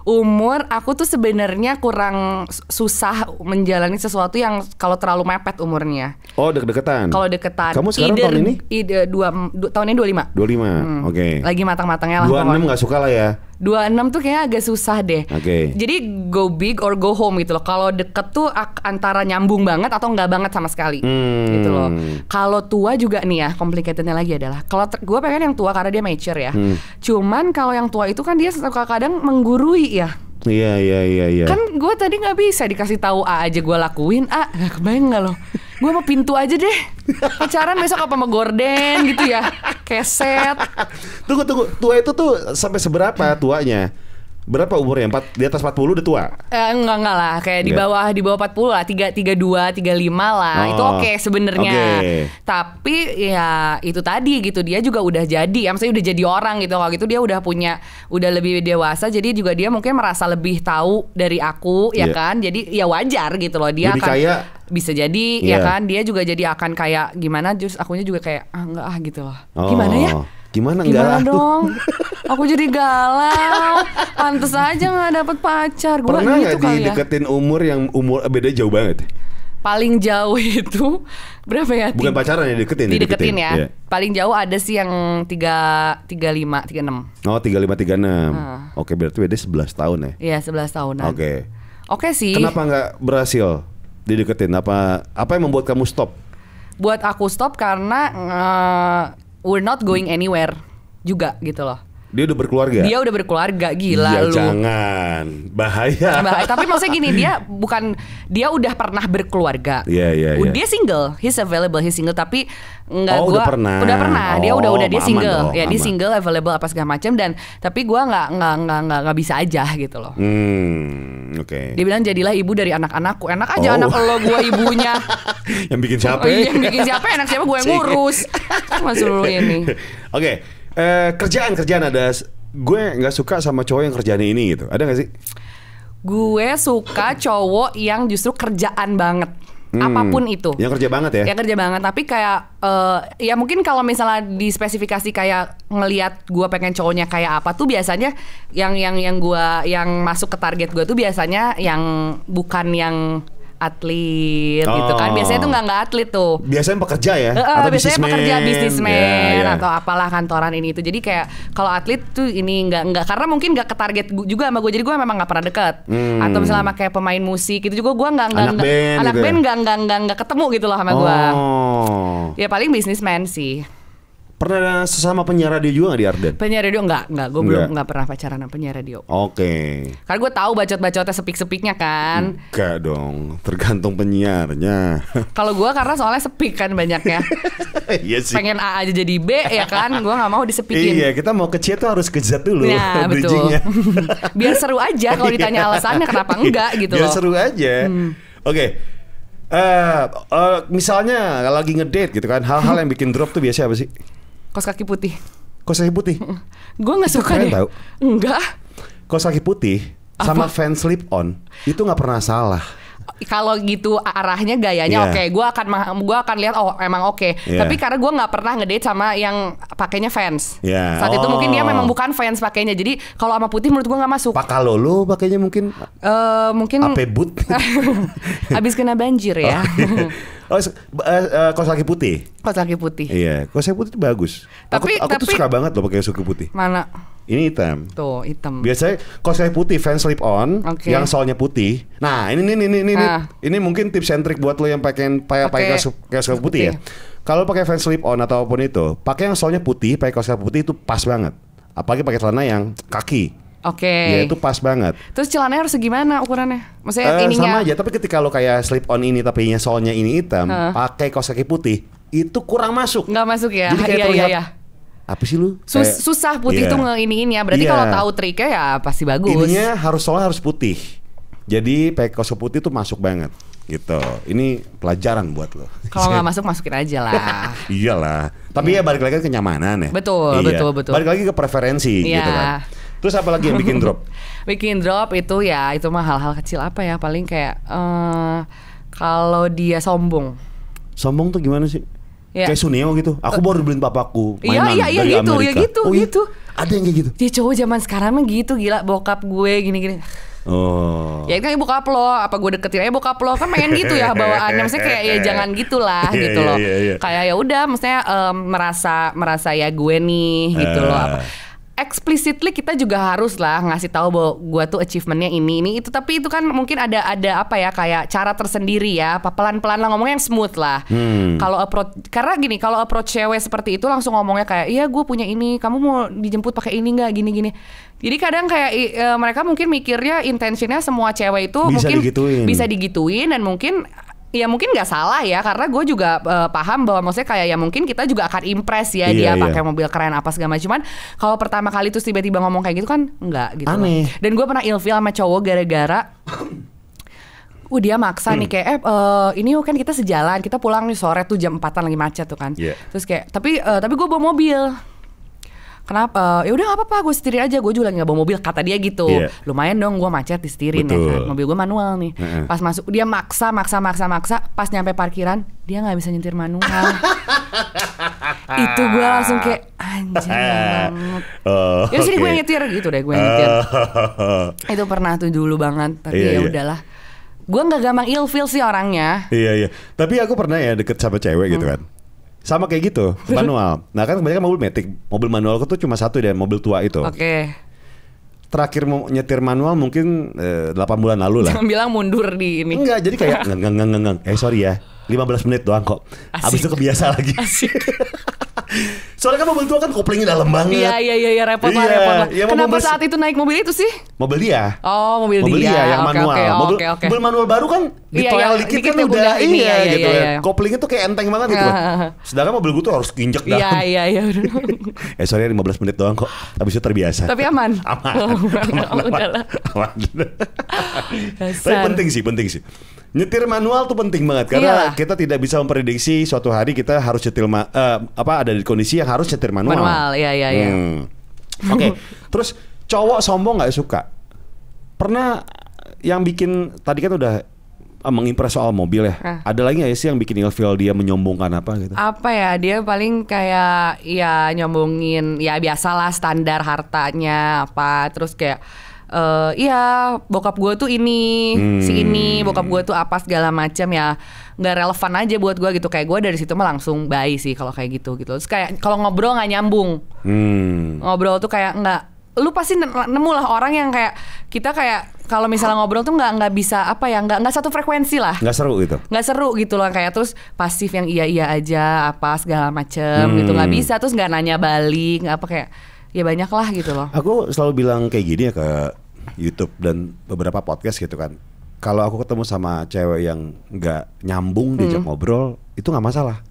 Umur aku tuh sebenarnya kurang susah menjalani sesuatu yang kalau terlalu mepet umurnya. Oh, deket-deketan. Kalau deketan. Kamu sekarang tahun ini? Tahun ini 25. 25. Oke. Lagi matang-matangnya lah. 26 nggak suka lah ya. 26 tuh kayaknya agak susah deh. Oke. Jadi go big or go home gitu loh. Kalau deket tuh antara nyambung banget atau nggak banget sama sekali. Gitu loh. Kalau tua juga nih ya, complicatednya lagi adalah kalau gue pengen yang tua karena dia mature ya. Cuman kalau yang tua itu kan dia suka kadang menggurui ya. Iya. Kan gue tadi nggak bisa dikasih tahu A aja gue lakuin A, nggak kebayang nggak lo? Gue mau pintu aja deh. Pacaran besok apa sama gorden gitu ya? Keset. Tunggu. Tua itu tuh sampai seberapa tuanya? Berapa umurnya? Di atas 40 udah tua? Enggak lah, kayak di bawah 40 lah, 32, 35 lah. Itu oke sebenarnya. Tapi ya itu tadi gitu, dia juga udah jadi, ya maksudnya udah jadi orang gitu. Kalau gitu dia udah lebih dewasa, jadi juga dia mungkin merasa lebih tahu dari aku, ya kan? Jadi ya wajar gitu loh, dia lebih akan kaya. Bisa jadi ya kan, dia juga jadi akan kayak gimana, just akunya juga kayak enggak gitu loh. Gimana ya? Gimana dong? Aku jadi galau. Pantes aja gak dapet pacar. Gua pernah gitu gak dideketin umur yang beda jauh banget? Paling jauh itu berapa ya? Bukan pacaran ya, dideketin ya. Yeah. Paling jauh ada sih yang 35, 36. Oh 35, 36. Oke, berarti beda 11 tahun ya? Iya 11 tahunan. Oke sih. Kenapa gak berhasil dideketin? Apa yang membuat kamu stop? Buat aku stop karena we're not going anywhere juga gitu loh. Dia udah berkeluarga. Dia udah berkeluarga, gila Ya lu. jangan, bahaya. Tapi maksudnya gini, dia udah pernah berkeluarga. Iya. Dia single, he's single tapi nggak Oh, gua udah pernah. Dia udah dia Aman single. dong, Ya dia aman. single, available apa segala macam dan tapi gua nggak bisa aja gitu loh. Oke. Dia bilang jadilah ibu dari anak-anakku. Enak aja Oh. anak lo, gua ibunya. Yang bikin siapa? Iya, yang bikin siapa, enak siapa, gue yang ngurus. Masuk dulu ini. Oke, kerjaan ada. Gue nggak suka sama cowok yang kerjaannya ini gitu. Ada nggak sih? Gue suka cowok yang justru kerjaan banget. Apapun itu. Yang kerja banget ya? Ya kerja banget, tapi kayak ya mungkin kalau misalnya dispesifikasi kayak ngelihat gue pengen cowoknya kayak apa tuh biasanya yang masuk ke target gue tuh biasanya yang bukan yang atlet gitu kan. Biasanya tuh nggak atlet tuh. Biasanya pekerja ya? Atau Biasanya pekerja bisnismen Ya. atau apalah kantoran ini itu. Jadi kayak kalau atlet tuh ini nggak karena mungkin nggak ke target juga sama gue. Jadi gue memang nggak pernah deket. Atau misalnya sama kayak pemain musik itu juga gue nggak Anak band nggak ketemu gitu loh sama gue. Oh. Ya paling bisnismen sih. Pernah sesama penyiar radio juga nggak di Arden? Penyiar radio enggak, gue belum nggak pernah pacaran sama penyiar radio. Oke. Karena gue tahu bacot-bacotnya sepik-sepiknya kan. Enggak dong, tergantung penyiarnya. Kalau gue karena soalnya sepik kan banyaknya. Iya sih. Pengen A aja jadi B ya kan, gue nggak mau disepikin. Iya, kita mau ke C tuh harus ke Z dulu. Nah, betul. bridgingnya. Biar seru aja kalau ditanya alasannya kenapa enggak gitu Biar loh. seru aja. Oke. Misalnya lagi ngedate gitu kan, hal-hal yang bikin drop tuh biasanya apa sih? Kos kaki putih. Kos kaki putih. Gue nggak Itu suka keren deh. tau. Enggak. Kos kaki putih sama fans slip on itu nggak pernah salah. Kalau gitu arahnya gayanya Iya. oke, gue akan lihat oh emang oke. Iya. Tapi karena gue nggak pernah ngedate sama yang pakainya fans. Iya. Saat itu mungkin dia Oh. memang bukan fans pakainya. Jadi kalau sama putih menurut gue nggak masuk. Pakalolo pakainya mungkin Mungkin AP boot. abis kena banjir ya. Kos kaki putih. Kos kaki putih. Iya, kos kaki putih itu bagus. Tapi- aku tuh tapi- suka banget loh pakai kaki putih. Mana? Ini hitam. Tuh hitam. Biasanya kaos kaki putih fans slip on Oke. yang soalnya putih. Nah, ini Ah. ini mungkin tips and trick buat lo yang pakai Oke. kaos kaki putih ya. Oke. Kalau pakai fans slip on ataupun itu, pakai yang soalnya putih, pakai kaos kaki putih itu pas banget. Apalagi pakai celana yang kaki. Oke. Ya itu pas banget. Terus celananya harus segimana ukurannya? Maksudnya ininya? Sama aja, tapi ketika lo kayak slip on ini tapi soalnya ini hitam, pakai kaos kaki putih, itu kurang masuk. Nggak masuk ya? Jadi kayak Iya, terlihat, iya. apa sih lu? Kayak- Susah putih Iya. tuh ngeiniin ya. Berarti Iya. kalau tahu triknya ya pasti bagus. Ininya soalnya harus putih. Jadi pakai kaos putih tuh masuk banget gitu. Ini pelajaran buat lo. Kalau nggak masuk masukin aja lah. Iyalah. Tapi ya balik lagi ke kenyamanan ya. Betul, Iya. betul. Balik lagi ke preferensi Iya. gitu kan. Terus apa lagi yang bikin drop? Bikin drop itu ya itu mah hal-hal kecil apa ya paling kayak kalau dia sombong. Sombong tuh gimana sih? Ya. Kayak Suneo gitu. Aku baru beliin papaku Iya, mainan iya, dari gitu, Amerika. ya gitu, Oh, iya? gitu. Ada yang kayak gitu. Dia cowok zaman sekarang mah gitu gila bokap gue gini-gini. Oh. Ya kan bokap lo, apa gue deketin aja bokap lo kan pengen gitu ya bawaannya, maksudnya kayak ya jangan gitulah Iya, gitu iya, loh. iya, iya. Kayak ya udah, maksudnya merasa ya gue nih gitu loh. Apa. Explicitly kita juga harus lah ngasih tahu bahwa gue tuh achievementnya ini itu, tapi itu kan mungkin ada apa ya kayak cara tersendiri ya, pelan-pelan lah ngomongnya yang smooth lah. Kalau approach, karena gini kalau approach cewek seperti itu langsung ngomongnya kayak iya gue punya ini, kamu mau dijemput pakai ini nggak gini-gini. Jadi kadang kayak mereka mungkin mikirnya intentionnya semua cewek itu Bisa mungkin digituin. bisa digituin dan mungkin ya mungkin nggak salah ya, karena gue juga paham bahwa maksudnya kayak ya mungkin kita juga akan impress ya Iya, dia iya. pakai mobil keren apa segala macam. Cuman kalau pertama kali terus tiba-tiba ngomong kayak gitu kan enggak gitu loh. Aneh. Dan gue pernah ilfil sama cowok gara-gara dia maksa nih kayak ini kan kita sejalan, kita pulang nih sore tuh jam 4-an lagi macet tuh kan. Yeah. Terus kayak tapi gue bawa mobil. Kenapa? Ya udah nggak apa-apa, gue setirin aja. Gue juga lagi nggak bawa mobil, kata dia gitu. Iya. Lumayan dong, gue macet disetirin ya Betul. kan. Mobil gue manual nih. Pas masuk dia maksa. Pas nyampe parkiran dia nggak bisa nyetir manual. Itu gue langsung kayak anjir banget. Oh, Ya sini oke. gue yang nyetir gitu deh, gue yang nyetir. Itu pernah tuh dulu banget. Tapi Iya, ya iya. udahlah. Gue nggak gampang ilfil sih orangnya. Iya. Tapi aku pernah ya deket sama cewek gitu kan. Sama kayak gitu, manual. Nah kan kebanyakan mobil matic. Mobil manualku tuh cuma satu deh, mobil tua itu. Oke. Terakhir mau nyetir manual mungkin 8 bulan lalu lah. Jangan bilang mundur di ini. Enggak, jadi kayak enggak. Sorry ya, 15 menit doang kok. Abis itu kebiasa lagi. Soalnya kan mobil tua kan koplingnya dalam banget. Iya, repot lah, Iya, repot lah. ya, Kenapa mobil- saat itu naik mobil itu sih? Mobil dia. Oh, mobil Mobil dia. dia yang Oke, manual. oke, oke. Mobil manual baru kan Iya, ditoel iya, dikit dikit kan ya udah ini, iya iya, gitu iya, ya. iya. Koplingnya tuh kayak enteng banget gitu. Sedangkan mobil gue tuh harus injek dalam. Iya. Sorry 15 menit doang kok. Habis itu terbiasa. Tapi aman. Aman. Udahlah. Aman. Dasar. Tapi penting sih. Nyetir manual tuh penting banget karena Iya. kita tidak bisa memprediksi suatu hari kita harus nyetir ada di kondisi yang harus nyetir manual. Manual, iya. Oke, terus cowok sombong nggak suka. Pernah yang bikin tadi kan udah mengimpress soal mobil ya. Ada lagi nggak sih yang bikin ilfeel dia menyombongkan apa gitu? Apa ya, dia paling kayak ya nyombongin ya biasalah standar hartanya apa, terus kayak iya bokap gue tuh ini si ini, bokap gue tuh apa segala macam ya, nggak relevan aja buat gue gitu. Kayak gue dari situ mah langsung bye sih kalau kayak gitu. Terus kayak kalau ngobrol nggak nyambung, ngobrol tuh kayak nggak, lu pasti nemu lah orang yang kayak kita kayak kalau misalnya ngobrol tuh nggak bisa apa ya, nggak satu frekuensi lah, Nggak seru gitu loh, kayak terus pasif yang iya aja apa segala macem gitu, nggak bisa, terus nggak nanya balik nggak apa, kayak ya banyak lah gitu loh. Aku selalu bilang kayak gini ya ke YouTube dan beberapa podcast gitu kan. Kalau aku ketemu sama cewek yang nggak nyambung diajak ngobrol, itu nggak masalah.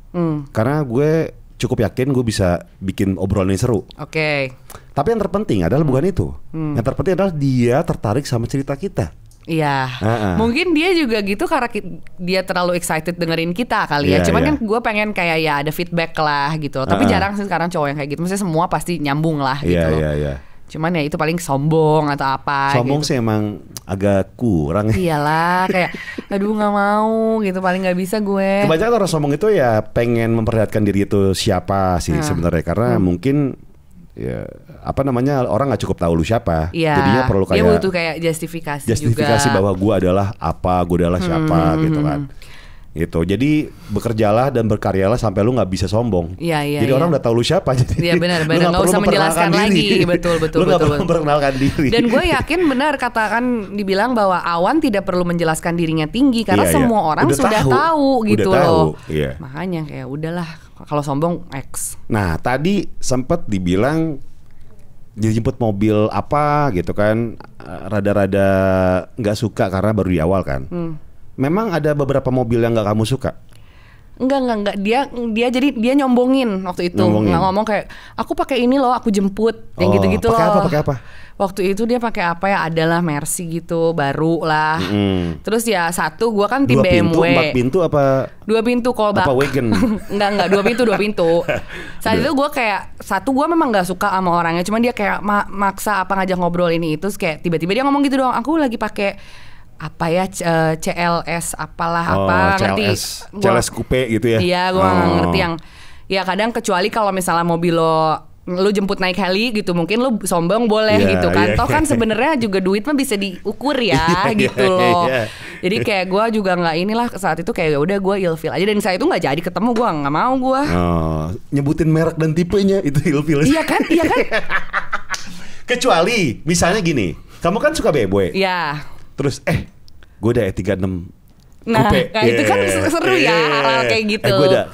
Karena gue cukup yakin gue bisa bikin obrolan yang seru. Oke. Tapi yang terpenting adalah bukan itu. Yang terpenting adalah dia tertarik sama cerita kita. Iya, mungkin dia juga gitu karena dia terlalu excited dengerin kita kali ya. Iya, Cuman iya. kan gue pengen kayak ya ada feedback lah gitu. Tapi jarang sih sekarang cowok yang kayak gitu. Maksudnya semua pasti nyambung lah gitu loh. Iya. Cuman ya itu paling sombong atau apa. Sombong gitu. sih emang agak kurang. Iyalah, kayak aduh nggak mau gitu, paling nggak bisa gue. Kebanyakan orang sombong itu ya pengen memperlihatkan diri itu siapa sih sebenarnya, karena mungkin ya apa namanya, orang nggak cukup tahu lu siapa. Iya. Jadinya perlu Dia kayak butuh kayak justifikasi juga. bahwa gue adalah apa, gue adalah siapa gitu kan. Gitu. Jadi bekerjalah dan berkaryalah sampai lu nggak bisa sombong. Iya. Jadi orang udah tahu lu siapa. Jadi Iya benar, lu nggak usah perlu menjelaskan memperkenalkan lagi. diri. Betul. Lu nggak perlu memperkenalkan diri. Dan gue yakin benar katakan dibilang bahwa Awan tidak perlu menjelaskan dirinya tinggi karena Iya. semua orang Udah sudah tahu. tahu gitu Udah tahu, loh. iya. Makanya kayak udahlah, kalau sombong X. Nah tadi sempat dibilang dijemput mobil apa gitu kan, rada-rada nggak suka karena baru di awal kan. Memang ada beberapa mobil yang nggak kamu suka? Enggak. Dia jadi dia nyombongin waktu itu. Nggak ngomong kayak aku pakai ini loh, aku jemput yang gitu-gitu loh. Pakai apa? Waktu itu dia pakai apa ya? Adalah Mercy gitu, baru lah. Terus ya satu, gua kan tim 2 pintu, BMW. 4 pintu apa? 2 pintu callback. Apa wagon? Enggak 2 pintu. Saat itu gue kayak satu, gue memang nggak suka sama orangnya, cuman dia kayak maksa apa ngajak ngobrol ini itu, terus kayak tiba-tiba dia ngomong gitu doang, aku lagi pakai apa ya, CLS apalah apa, ngerti? CLS coupe gitu ya? Iya, gue nggak ngerti yang ya kadang, kecuali kalau misalnya mobil lu jemput naik heli gitu, mungkin lu sombong boleh gitu kan. Toh kan sebenarnya juga duit mah bisa diukur ya gitu loh. Jadi kayak gue juga nggak inilah saat itu, kayak udah gue ilfil aja, dan saya itu nggak jadi ketemu, gue nggak mau gue. Nyebutin merek dan tipenya itu ilfil. Iya kan? Kecuali misalnya gini, kamu kan suka BMW. Iya. Terus gue udah E36 Nah, coupe. itu kan seru ya hal kayak gitu. Gue udah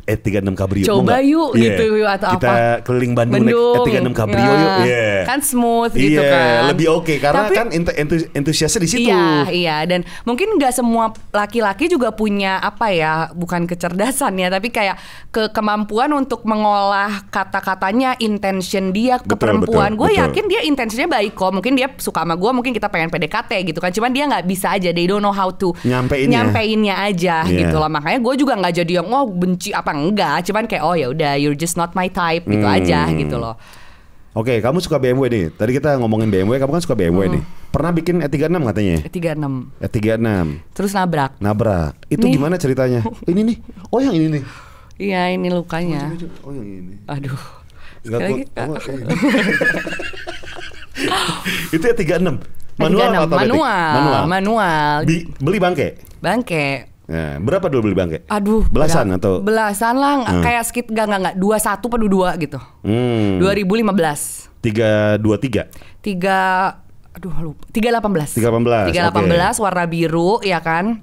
E36 Cabrio. Coba yuk gitu atau kita apa. Kita keliling Bandung naik E36 Cabrio yuk. Kan smooth gitu kan. Lebih oke karena kan entusiasnya di situ. Iya, dan mungkin nggak semua laki-laki juga punya apa ya, bukan kecerdasan ya, tapi kayak kemampuan untuk mengolah kata-katanya, intention dia ke perempuan. Gue yakin dia intensinya baik kok. Mungkin dia suka sama gue, mungkin kita pengen PDKT gitu kan. Cuman dia nggak bisa aja, they don't know how to nyampeinnya aja gitu loh. Makanya gue juga nggak jadi yang benci apa, enggak, cuman kayak ya udah, you're just not my type gitu aja gitu loh. Oke, kamu suka BMW nih. Tadi kita ngomongin BMW, kamu kan suka BMW nih. Pernah bikin E36 katanya? E36. Terus nabrak. Itu nih. Gimana ceritanya? Ini nih. Oh, yang ini nih. Iya, ini lukanya. Oh, yang ini. Aduh. Itu E36. Manual atau manual. Beli bangke. Nah, berapa dulu beli bangke? Aduh, belasan atau? Belasan lah, kayak enggak 21 atau 22 gitu. 2015. 323. 318. 318 warna biru ya kan.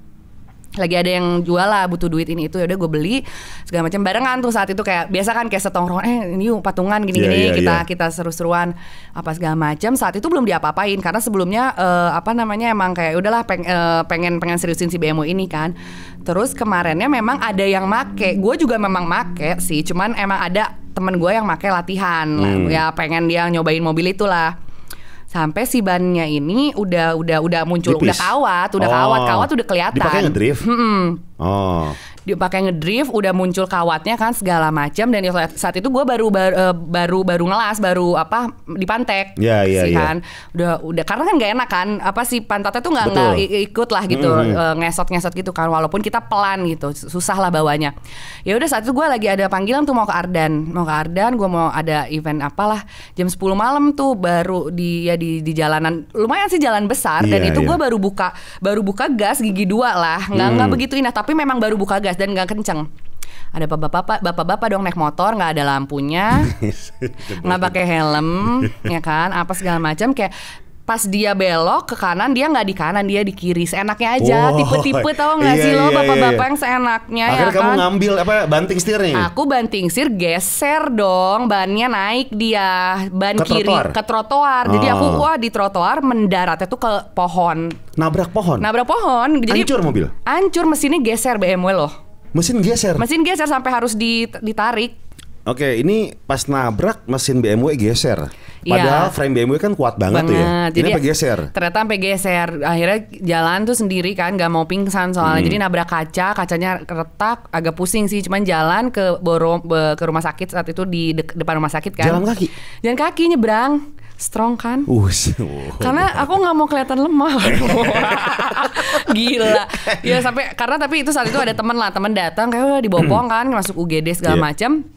lagi ada yang jual lah, butuh duit ini itu, ya udah gue beli segala macam barengan tuh saat itu, kayak biasa kan kayak setongkrongan, ini yuk patungan gini-gini, kita seru-seruan apa segala macam. Saat itu belum diapa-apain karena sebelumnya emang kayak udahlah pengen seriusin si BMW ini kan. Terus kemarinnya memang ada yang make, gue juga memang make sih, cuman emang ada temen gue yang make latihan, ya pengen dia nyobain mobil itulah. Sampai si bannya ini udah muncul, Tipis. udah kawat udah kelihatan. Dipakai ngedrift. Dipakai ngedrift, udah muncul kawatnya kan segala macam, dan saat itu gue baru ngelas, baru dipantek. Iya. Kan. Udah karena kan nggak enak kan, si pantatnya tuh nggak ikut lah gitu, ngesot gitu kan, walaupun kita pelan gitu, susah lah bawanya. Ya udah saat itu gue lagi ada panggilan tuh mau ke Ardan, gue mau ada event apalah jam 10 malam tuh, baru di jalanan, lumayan sih jalan besar, dan itu gue baru buka gas gigi 2 lah, nggak begitu indah, tapi memang baru buka gas dan nggak kenceng. Ada bapak-bapak dong naik motor, nggak ada lampunya, nggak pakai helm, ya kan, apa segala macam. Kayak pas dia belok ke kanan, dia nggak di kanan, dia di kiri, seenaknya aja. Tipe-tipe tau nggak sih lo bapak-bapak yang seenaknya. Akhirnya ya kan? Kamu ngambil banting setir nih? Aku banting setir, geser dong, bannya naik dia, ban ke kiri trotoar? ke trotoar. Jadi aku di trotoar, mendaratnya tuh ke pohon. Nabrak pohon? Jadi hancur mobil? Hancur, mesinnya geser BMW loh. Mesin geser sampai harus ditarik. Oke, ini pas nabrak mesin BMW geser. Padahal frame BMW kan kuat banget tuh ya. Jadi sampai geser. Ternyata sampai geser. Akhirnya jalan tuh sendiri kan, gak mau pingsan soalnya. Jadi nabrak kacanya retak, agak pusing sih. Cuman jalan ke rumah sakit saat itu, di depan rumah sakit kan. Jalan kaki nyebrang. Strong kan? Karena aku nggak mau kelihatan lemah. Gila. Ya tapi itu saat itu ada teman datang kayak dibopong kan, masuk UGD segala macam.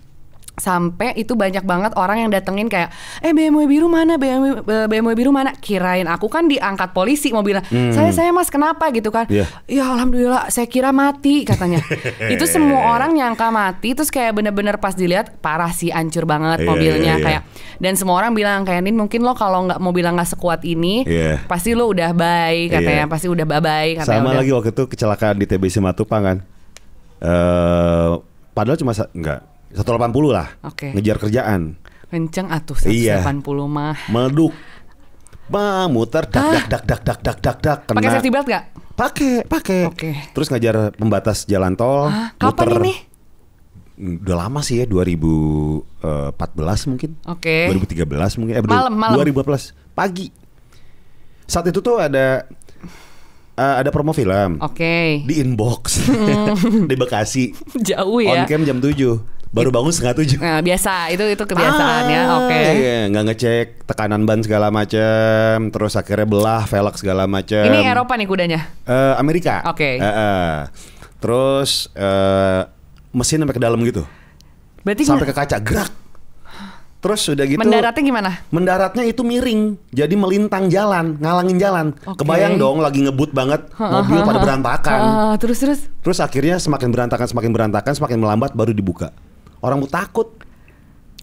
Sampai itu banyak banget orang yang datengin kayak BMW biru mana, BMW biru mana. Kirain aku kan diangkat polisi mobilnya. Saya mas kenapa gitu kan. Ya alhamdulillah saya kira mati katanya. Itu semua orang nyangka mati. Terus kayak bener-bener pas dilihat parah sih, hancur banget mobilnya. Kayak, dan semua orang bilang kayak, Nin mungkin lo kalau nggak mobilnya nggak sekuat ini pasti lo udah bye katanya. Pasti udah bye katanya. Sama lagi waktu itu kecelakaan di TBC Matupang kan. Padahal cuma 180 lah, ngejar kerjaan. Kenceng atuh 180 mah. Meleduk, muter, dak. Pakai safety belt gak? Pakai. Terus ngejar pembatas jalan tol. Kapan ini? Udah lama sih ya, 2014 mungkin. 2013 mungkin. Malam. 2014 pagi. Saat itu tuh ada promo film. Di Inbox. Di Bekasi. Jauh ya. On cam jam 7. Baru bangun 6:30. Nah, biasa, itu kebiasaan ya. Iya, nggak ngecek tekanan ban segala macam, terus akhirnya belah velg segala macam. Ini Eropa nih kudanya? Amerika. Terus mesin sampai ke dalam gitu. Berarti sampai ke kaca gerak. Terus udah gitu. Mendaratnya gimana? Mendaratnya itu miring, jadi melintang jalan, ngalangin jalan. Kebayang dong, lagi ngebut banget, mobil pada berantakan. Terus akhirnya semakin berantakan, semakin melambat baru dibuka. Orang takut.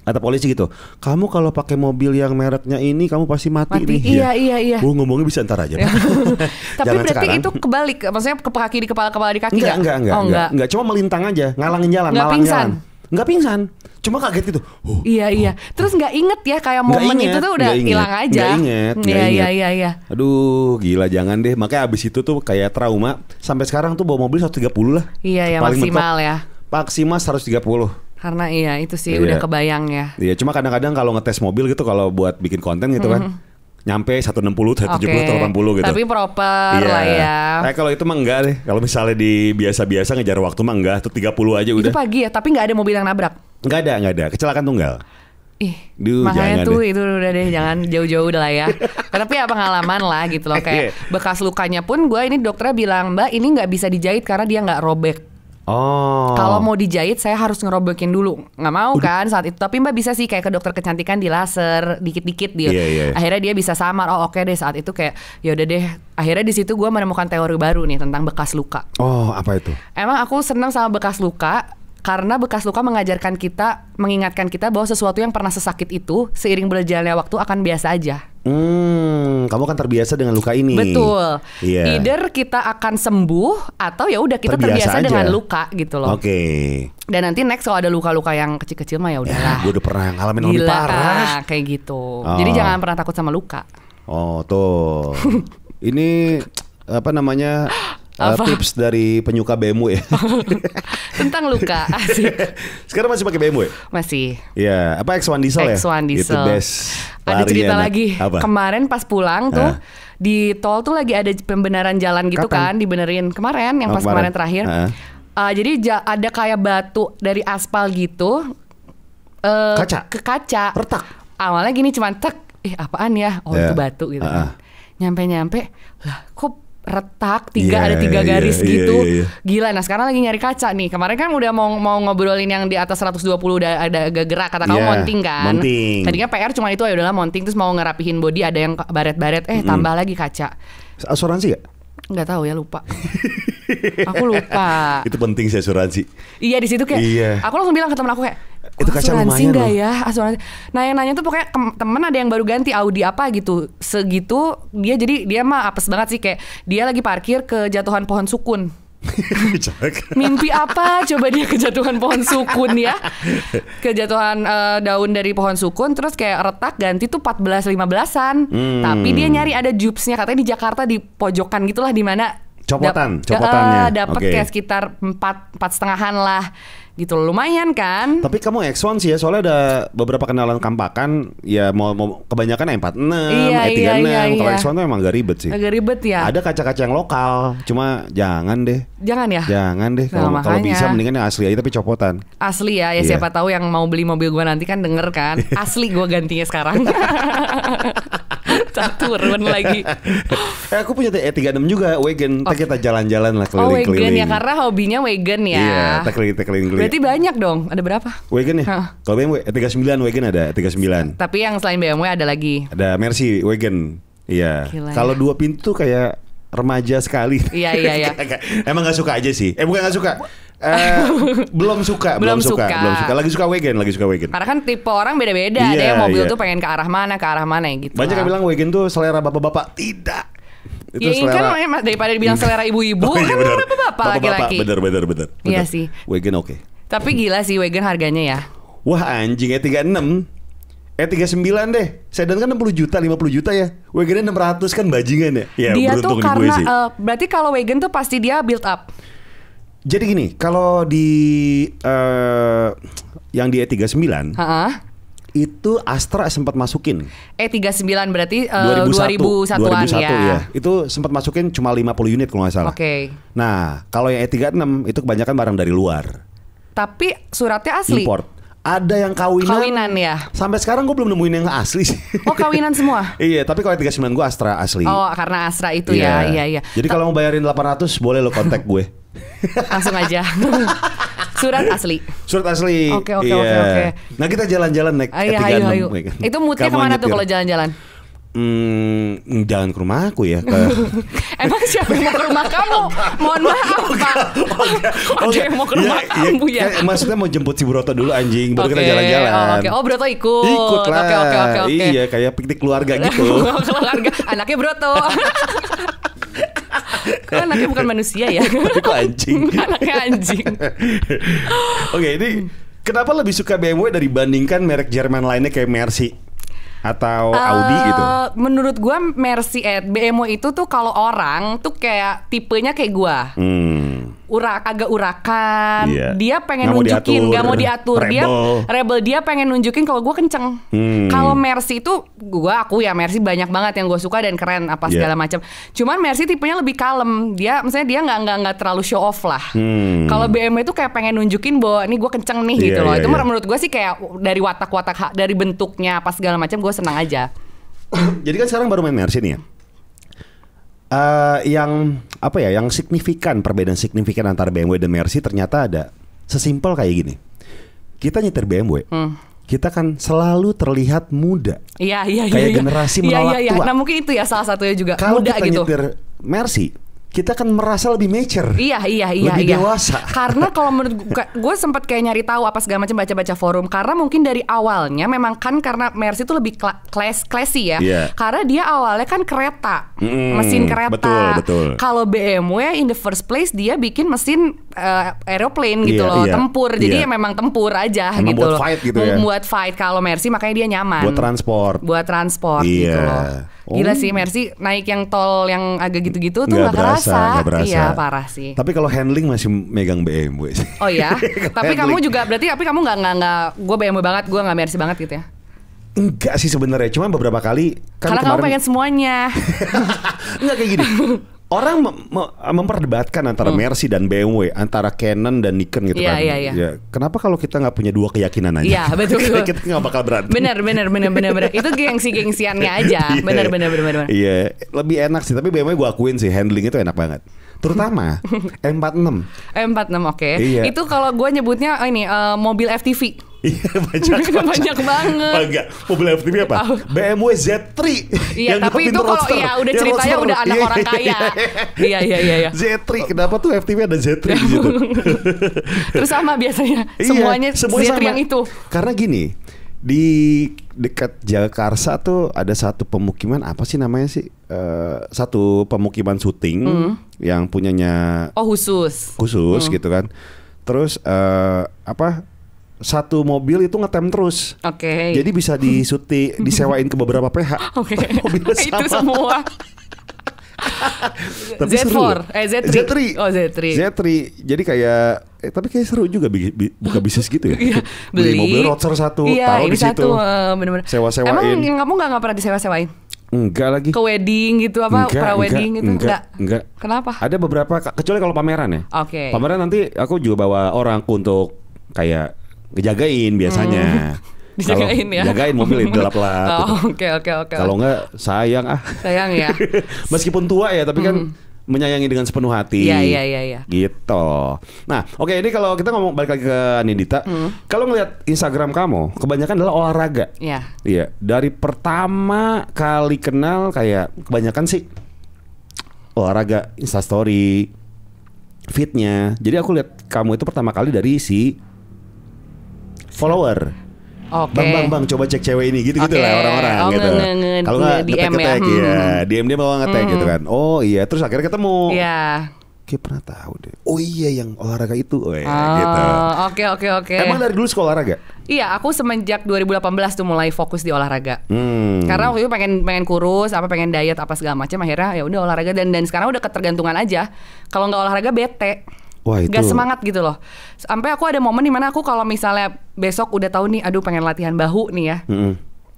Kata polisi gitu, kamu kalau pakai mobil yang mereknya ini kamu pasti mati nih. Iya. Ngomongnya bisa ntar aja. Tapi berarti sekarang. Itu kebalik, maksudnya ke kaki di kepala di kaki. Enggak, cuma melintang aja, ngalangin jalan, Nggak pingsan. Cuma kaget gitu. Iya. Terus nggak inget ya, kayak momen itu tuh udah hilang aja. Nggak inget. Iya. Aduh, gila, jangan deh. Makanya abis itu tuh kayak trauma. Sampai sekarang tuh bawa mobil 130 lah. Iya, maksimal ya. Maksimal 130. Karena itu sih udah kebayang ya. Iya, cuma kadang-kadang kalau ngetes mobil gitu, kalau buat bikin konten gitu kan, nyampe 160, 170, 180 gitu. Tapi proper lah ya. Kalau itu mah enggak deh. Kalau misalnya di biasa-biasa ngejar waktu mah enggak, tuh 30 aja udah. Itu pagi ya, tapi nggak ada mobil yang nabrak. Nggak ada. Kecelakaan tunggal. Makanya tuh deh. Itu udah deh, jangan jauh-jauh udah lah ya. Tapi ya pengalaman lah gitu loh. Kayak bekas lukanya pun ini dokternya bilang, Mbak ini nggak bisa dijahit karena dia nggak robek. Kalau mau dijahit saya harus ngerobekin dulu. Nggak mau kan saat itu. Tapi Mbak bisa sih kayak ke dokter kecantikan di laser dikit-dikit dia. Akhirnya dia bisa samar. Oke deh, saat itu kayak ya udah deh. Akhirnya di situ gue menemukan teori baru nih tentang bekas luka. Apa itu? Emang aku senang sama bekas luka karena bekas luka mengingatkan kita bahwa sesuatu yang pernah sesakit itu seiring berjalannya waktu akan biasa aja. Kamu kan terbiasa dengan luka ini. Betul. Iya. Either kita akan sembuh atau ya udah kita Terbiasa terbiasa aja. dengan luka gitu loh. Oke. Dan nanti next kalau ada luka-luka yang kecil-kecil mah ya udahlah. Gue udah pernah ngalamin yang lebih Gila, parah. kayak gitu. Oh. Jadi jangan pernah takut sama luka. Oh tuh. Ini apa namanya? Apa? Tips dari penyuka BMW ya. Tentang luka. Asik. Sekarang masih pakai BMW? Masih. Iya, apa X1 diesel ya? X1 diesel. Itu best. Ada cerita Larian. lagi. Apa? Kemarin pas pulang tuh di tol tuh lagi ada pembenaran jalan gitu Kapan? kan, dibenerin kemarin yang Oh, pas kemarin terakhir. Heeh. Jadi ada kayak batu dari aspal gitu. Kaca? Ke kaca. Retak? Awalnya gini cuman tek, apaan ya? Oh Ya. itu batu gitu Heeh. kan. Nyampe-nyampe, lah kok retak Iya, ada 3 garis iya, gitu. iya. Gila. Nah sekarang lagi nyari kaca nih. Kemarin kan udah mau ngobrolin yang di atas 120 udah ada agak gerak. Kata kamu Iya, mounting kan. mounting. Tadinya PR cuma itu, ya udahlah mounting, terus mau ngerapihin body ada yang baret-baret. Tambah lagi kaca. Asuransi gak? Nggak tahu ya, lupa. Aku lupa. Itu penting sih asuransi. Iya di situ kayak. Iya. Aku langsung bilang ke temen aku kayak, Itu kaca asuransi lumayan nggak loh. ya? Asuransi. Nah yang nanya tuh pokoknya temen ada yang baru ganti Audi apa gitu. Segitu dia mah apes banget sih, kayak dia lagi parkir kejatuhan pohon sukun. Mimpi apa coba dia kejatuhan pohon sukun ya. Kejatuhan daun dari pohon sukun, terus kayak retak ganti tuh 14-15an. Tapi dia nyari ada jupsnya, katanya di Jakarta di pojokan gitulah, di mana Copotannya. dapat Oke. kayak sekitar 4,5-an lah gitu. Lumayan kan. Tapi kamu X1 sih ya, soalnya ada beberapa kenalan kampakan ya mau kebanyakan E46, E36. Kalau X1 tuh emang gak ribet sih. Agak ribet ya. Ada kaca-kaca yang lokal, cuma jangan deh. Jangan ya. Jangan deh. Nah, Kalau makanya. bisa mendingan yang asli aja tapi copotan. Asli ya, Iya. siapa tahu yang mau beli mobil gua nanti kan denger kan. Asli gua gantinya sekarang. Turun lagi. Aku punya E36 juga, wagon. Ntar kita jalan-jalan lah Oh keliling-keliling. wagon ya, karena hobinya wagon ya. Iya, kita keliling-keliling. Berarti banyak dong. Ada berapa? Wagon ya? Hah. Kalau BMW E39 wagon ada E39. Tapi yang selain BMW ada lagi. Ada Mercy wagon. Iya. Gila ya. Kalau 2 pintu kayak remaja sekali. Iya. Emang gak suka aja sih. Bukan gak suka. Belum suka. Belum suka. Lagi suka wagon. Karena kan tipe orang beda-beda. Ada Iya, yang mobil iya. tuh pengen ke arah mana ya gitu. Banyak lah. yang bilang wagon tuh selera bapak-bapak. Tidak. Ya ini kan daripada dibilang selera ibu-ibu, Oh, iya, kan bener. bapak-bapak laki-laki. Bener. Iya sih. Wagon oke. Tapi gila sih wagon harganya ya. Wah anjing E36 E39 deh. Sedan kan 60 juta, 50 juta ya. Wagonnya 600 kan bajingan ya. Ya Dia beruntung tuh di gue karena sih. berarti kalau wagon tuh pasti dia build up. Jadi gini, kalau di yang di E39 Heeh. itu Astra sempat masukin E39 berarti 2001 2001-an ya. Itu sempat masukin cuma 50 unit kalau nggak salah. Oke. Nah, kalau yang E36 itu kebanyakan barang dari luar. Tapi suratnya asli. Import. Ada yang kawinan ya. Sampai sekarang gue belum nemuin yang asli sih. Oh kawinan semua. Iya, tapi kalau E39 gue Astra asli. Oh karena Astra itu ya. Iya. Jadi kalau mau bayarin 800 boleh lo kontak gue. Langsung aja. Surat asli. Surat asli. Oke. Nah kita jalan-jalan naik E36. Ayo. Itu moodnya Kamu kemana nyetir. tuh kalau jalan-jalan? Jangan ke rumahku ya. Emang siapa yang mau ke rumah kamu? Mohon maaf Pak. Ada yang mau ke rumah kamu ya? Maksudnya mau jemput si Broto dulu anjing, baru kita Oke. jalan-jalan. Oh Broto ikut. Ikut lah. Oke. Iya, kayak piknik keluarga gitu. Keluarga, anaknya Broto. Kok anaknya bukan manusia ya? Tapi kok anjing. Anaknya anjing. Oke, ini kenapa lebih suka BMW dibandingkan merek Jerman lainnya kayak Mercy atau Audi gitu? Menurut gua Mercy BMW itu tuh kalau orang tuh kayak tipenya kayak gua. Agak urakan. Iya. Dia pengen Nggak mau nunjukin, diatur. nggak mau diatur. Dia Rebel. rebel, dia pengen nunjukin kalau gua kenceng. Kalau Mercy itu aku ya Mercy banyak banget yang gue suka dan keren apa segala macam. Cuman Mercy tipenya lebih kalem. Dia misalnya dia nggak terlalu show off lah. Kalau BMW itu kayak pengen nunjukin bahwa ini gue kenceng nih gitu loh. Itu menurut gue sih kayak dari watak-watak, dari bentuknya apa segala macam gue senang aja. Jadi kan sekarang baru main Mercy nih ya. Yang apa ya? Yang signifikan, perbedaan signifikan antara BMW dan Mercy ternyata ada. Sesimpel kayak gini. Kita nyetir BMW, kita kan selalu terlihat muda. Iya. Kayak generasi menolak tua. Nah mungkin itu ya salah satunya juga Kalau muda kita gitu. nyetir Mercy, kita kan merasa lebih mature. Iya. Lebih dewasa. Karena kalau menurut gue sempat kayak nyari tahu apa segala macam, baca-baca forum. Karena mungkin dari awalnya memang kan karena Mercy itu lebih classy ya. Yeah. Karena dia awalnya kan kereta, mesin kereta. Betul. Kalau BMW in the first place dia bikin mesin aeroplane gitu loh, tempur. Jadi ya memang tempur aja memang gitu buat loh. Fight gitu ya. Buat fight. Kalau Mercy makanya dia nyaman. Buat transport gitu loh. Gila sih Mercy naik yang tol yang agak gitu-gitu tuh gak kerasa. Iya parah sih. Tapi kalau handling masih megang BMW sih. Oh ya. Tapi kamu juga berarti kamu nggak gue BMW banget, gue nggak Mercy banget gitu ya? Enggak sih sebenarnya, cuma beberapa kali kan karena kamu pengen semuanya. Enggak kayak gini. Orang memperdebatkan antara Mercy dan BMW, antara Canon dan Nikon gitu kan. Iya. Ya, kenapa kalau kita nggak punya dua keyakinan aja? Iya betul. Kita nggak bakal berantem. Bener. Itu gengsiannya aja. Bener. Iya, lebih enak sih. Tapi BMW gue akuin sih handling itu enak banget. Terutama M46. Oke. Iya. Itu kalau gue nyebutnya ini mobil FTV. Iya banyak banget. Enggak, mobil FTV apa? BMW Z3. Iya, tapi itu kalau udah ceritanya udah anak orang kaya. Iya. Z3, kenapa tuh FTV ada Z3 di situ? Terus sama biasanya semuanya Z3 sama. Yang itu. Karena gini, di dekat Jagakarsa tuh ada satu pemukiman apa sih namanya sih? Satu pemukiman syuting yang punyanya khusus gitu kan. Terus satu mobil itu ngetem terus. Oke. Jadi bisa disewain ke beberapa PH. Oke. Mobilnya sama. Itu semua. Tapi Z4, seru. Z3. Oh Z3. Jadi kayak tapi kayak seru juga buka bisnis gitu ya. Iya, beli mobil Roadster satu, taruh di situ. Bener-bener. Sewa-sewain. Emang kamu nggak pernah disewa-sewain? Enggak lagi. Ke wedding gitu pra-wedding gitu? Enggak. Kenapa? Ada beberapa kecuali kalau pameran ya. Oke. Pameran nanti aku juga bawa orangku untuk kayak ngejagain biasanya. Dijagain ya? Jagain mobil gelap-gelap. Oke. Kalau enggak sayang Sayang ya. Meskipun tua ya tapi kan menyayangi dengan sepenuh hati. Iya. Gitu. Nah, oke, ini kalau kita ngomong balik lagi ke Anindita, kalau ngelihat Instagram kamu, kebanyakan adalah olahraga. Iya. Iya. Dari pertama kali kenal kayak kebanyakan sih olahraga, Instastory, fitnya. Jadi aku lihat kamu itu pertama kali dari si follower. Oke. Bang, coba cek cewek ini gitu lah orang-orang gitu. Kalau nggak DM ngetek ya, DM dia bawa ngetek gitu kan. Oh iya, terus akhirnya ketemu. Iya. Kayak pernah tahu deh. Oh iya yang olahraga itu, gitu. Oke. Emang dari dulu sekolah olahraga? Iya, aku semenjak 2018 tuh mulai fokus di olahraga. Karena waktu itu pengen kurus, pengen diet apa segala macam. Akhirnya ya udah olahraga dan sekarang udah ketergantungan aja. Kalau nggak olahraga bete. Wah, itu. Gak semangat gitu loh. Sampai aku ada momen dimana aku kalau misalnya besok udah tahu nih, aduh pengen latihan bahu nih ya.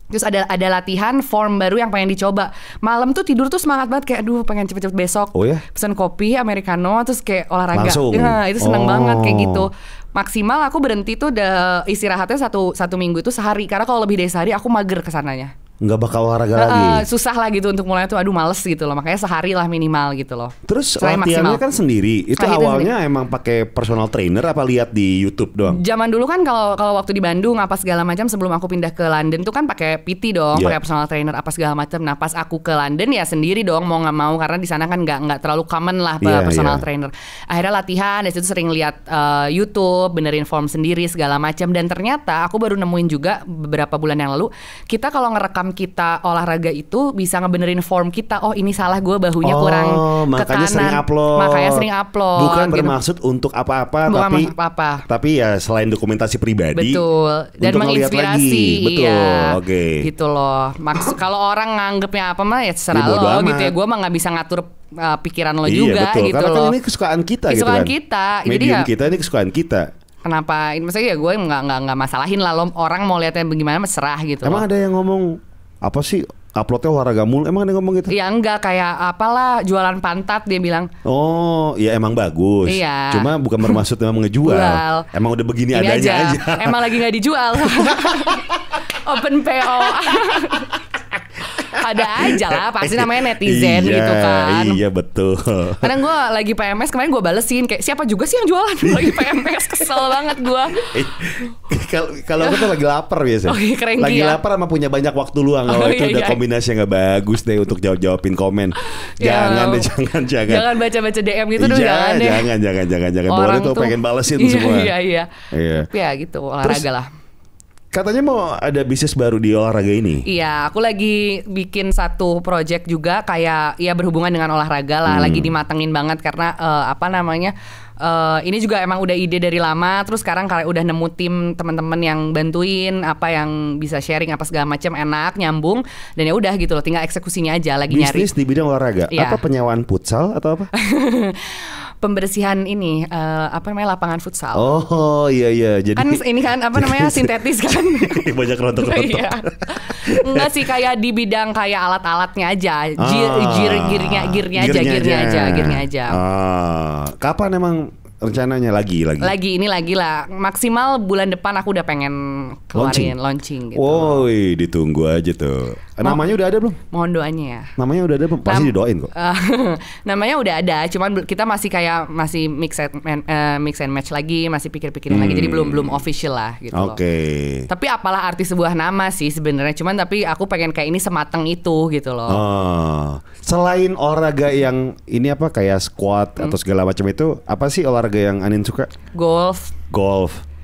Terus ada latihan form baru yang pengen dicoba. Malam tuh tidur tuh semangat banget kayak aduh pengen cepet-cepet besok. Oh ya? Pesan kopi americano terus kayak olahraga. Langsung. Ya, itu seneng banget kayak gitu. Maksimal aku berhenti tuh istirahatnya satu minggu itu sehari. Karena kalau lebih dari sehari aku mager kesananya. Nggak bakal olahraga lagi. Susah lah gitu untuk mulai tuh, aduh males gitu loh. Makanya sehari lah minimal gitu loh. Terus selain latihannya maksimal. kan sendiri. Itu awalnya emang pakai personal trainer apa lihat di YouTube doang? Zaman dulu kan kalau waktu di Bandung apa segala macam sebelum aku pindah ke London tuh kan pakai PT dong, pakai personal trainer apa segala macam. Nah pas aku ke London ya sendiri dong mau nggak mau karena di sana kan nggak terlalu common lah personal trainer. Akhirnya latihan, dari situ sering lihat YouTube, benerin form sendiri segala macam. Dan ternyata aku baru nemuin juga beberapa bulan yang lalu kita kalau ngerekam kita olahraga itu bisa ngebenerin form kita. Oh ini salah gue bahunya kurang ke kanan. Makanya sering upload. Bukan gitu. bermaksud untuk apa-apa, tapi ya selain dokumentasi pribadi. Betul. Dan menginspirasi. Betul. Iya. Oke. Gitu loh. Kalau orang nganggepnya apa mah ya terserah lo gitu ya. Gue mah nggak bisa ngatur pikiran lo juga betul. gitu karena loh. Karena kan ini kesukaan kita gitu kan. Kita. Medium kita ini kesukaan kita. Kenapa? Maksudnya ya gue nggak masalahin lah lo. Orang mau lihatnya bagaimana serah gitu. Emang ada yang ngomong apa sih uploadnya olahraga mulu? Emang ada yang ngomong gitu? Ya enggak, kayak apalah jualan pantat dia bilang. Oh ya emang bagus. Iya. Cuma bukan bermaksud memang ngejual. Emang udah begini adanya aja. Emang lagi nggak dijual. Open PO. Ada aja lah, pasti namanya netizen gitu kan. Iya betul. Karena gue lagi PMS kemarin gue balesin kayak siapa juga sih yang jualan lagi PMS, kesel banget gue. Kalau aku tuh lagi lapar biasa. Oke, cranky lagi ya. lapar sama punya banyak waktu luang. Kalau itu udah kombinasi yang gak bagus deh untuk jawabin komen. Jangan deh, jangan. Jangan baca-baca DM gitu dong, jangan deh. Jangan. Boleh tuh pengen balesin semua. Iya. Tapi ya gitu, olahraga lah. Katanya mau ada bisnis baru di olahraga ini. Iya, aku lagi bikin satu project juga kayak ya berhubungan dengan olahraga lah. Lagi dimatengin banget karena ini juga emang udah ide dari lama. Terus sekarang kayak udah nemu tim teman-teman yang bantuin apa yang bisa sharing apa segala macam, enak, nyambung, dan ya udah gitu loh. Tinggal eksekusinya aja lagi nyari. Bisnis di bidang olahraga. Iya. Apa penyewaan futsal atau apa? Pembersihan ini lapangan futsal. Oh iya. Jadi kan ini kan sintetis kan. banyak rontok-rontok. Iya. Enggak sih, kayak di bidang kayak alat-alatnya aja, gearnya aja. Kapan emang rencananya lagi ini lah, maksimal bulan depan aku udah pengen keluarin launching gitu. Woi, ditunggu aja tuh. Namanya udah ada belum? Mohon doanya ya. Namanya udah ada belum? Pasti didoain kok. Namanya udah ada, cuman kita masih mix and match lagi, masih pikir-pikirin lagi, jadi belum official lah gitu loh. Tapi apalah arti sebuah nama sih sebenarnya, cuman tapi aku pengen kayak ini semateng itu gitu loh. Selain olahraga yang ini apa kayak squat atau segala macam itu, apa sih olahraga yang Anin suka? Golf.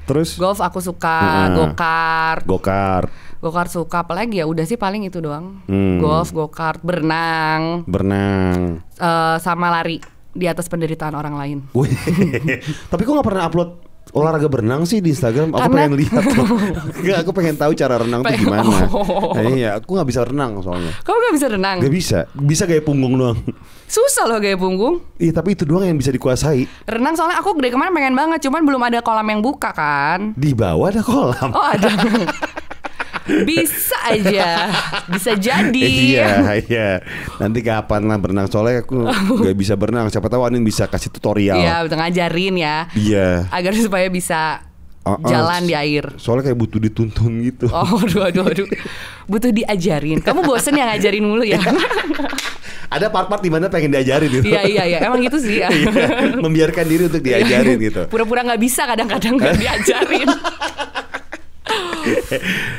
Terus? Golf aku suka, go-kart suka, apalagi ya udah sih paling itu doang. Golf, go-kart, berenang, sama lari di atas penderitaan orang lain. Tapi kok gak pernah upload olahraga berenang sih di Instagram? Aku pengen lihat loh. Aku pengen tahu cara renang tuh gimana. Iya, aku gak bisa renang soalnya. Kamu gak bisa renang? Gak bisa gaya punggung doang. Susah loh gaya punggung. Iya, tapi itu doang yang bisa dikuasai. Renang soalnya aku dari kemarin pengen banget, cuman belum ada kolam yang buka kan. Di bawah ada kolam. Oh ada. Bisa aja, bisa jadi. Iya. Nanti kapan lah berenang, soalnya aku gak bisa berenang. Siapa tahu Anin bisa kasih tutorial. Iya, bisa ngajarin ya. Iya. Agar supaya bisa jalan di air. Soalnya kayak butuh dituntun gitu. Oh, aduh. Butuh diajarin. Kamu bosen ya ngajarin mulu ya? Ada part-part di mana pengen diajarin gitu. Iya, emang gitu sih. Membiarkan diri untuk diajarin gitu. Pura-pura nggak bisa, kadang-kadang nggak diajarin.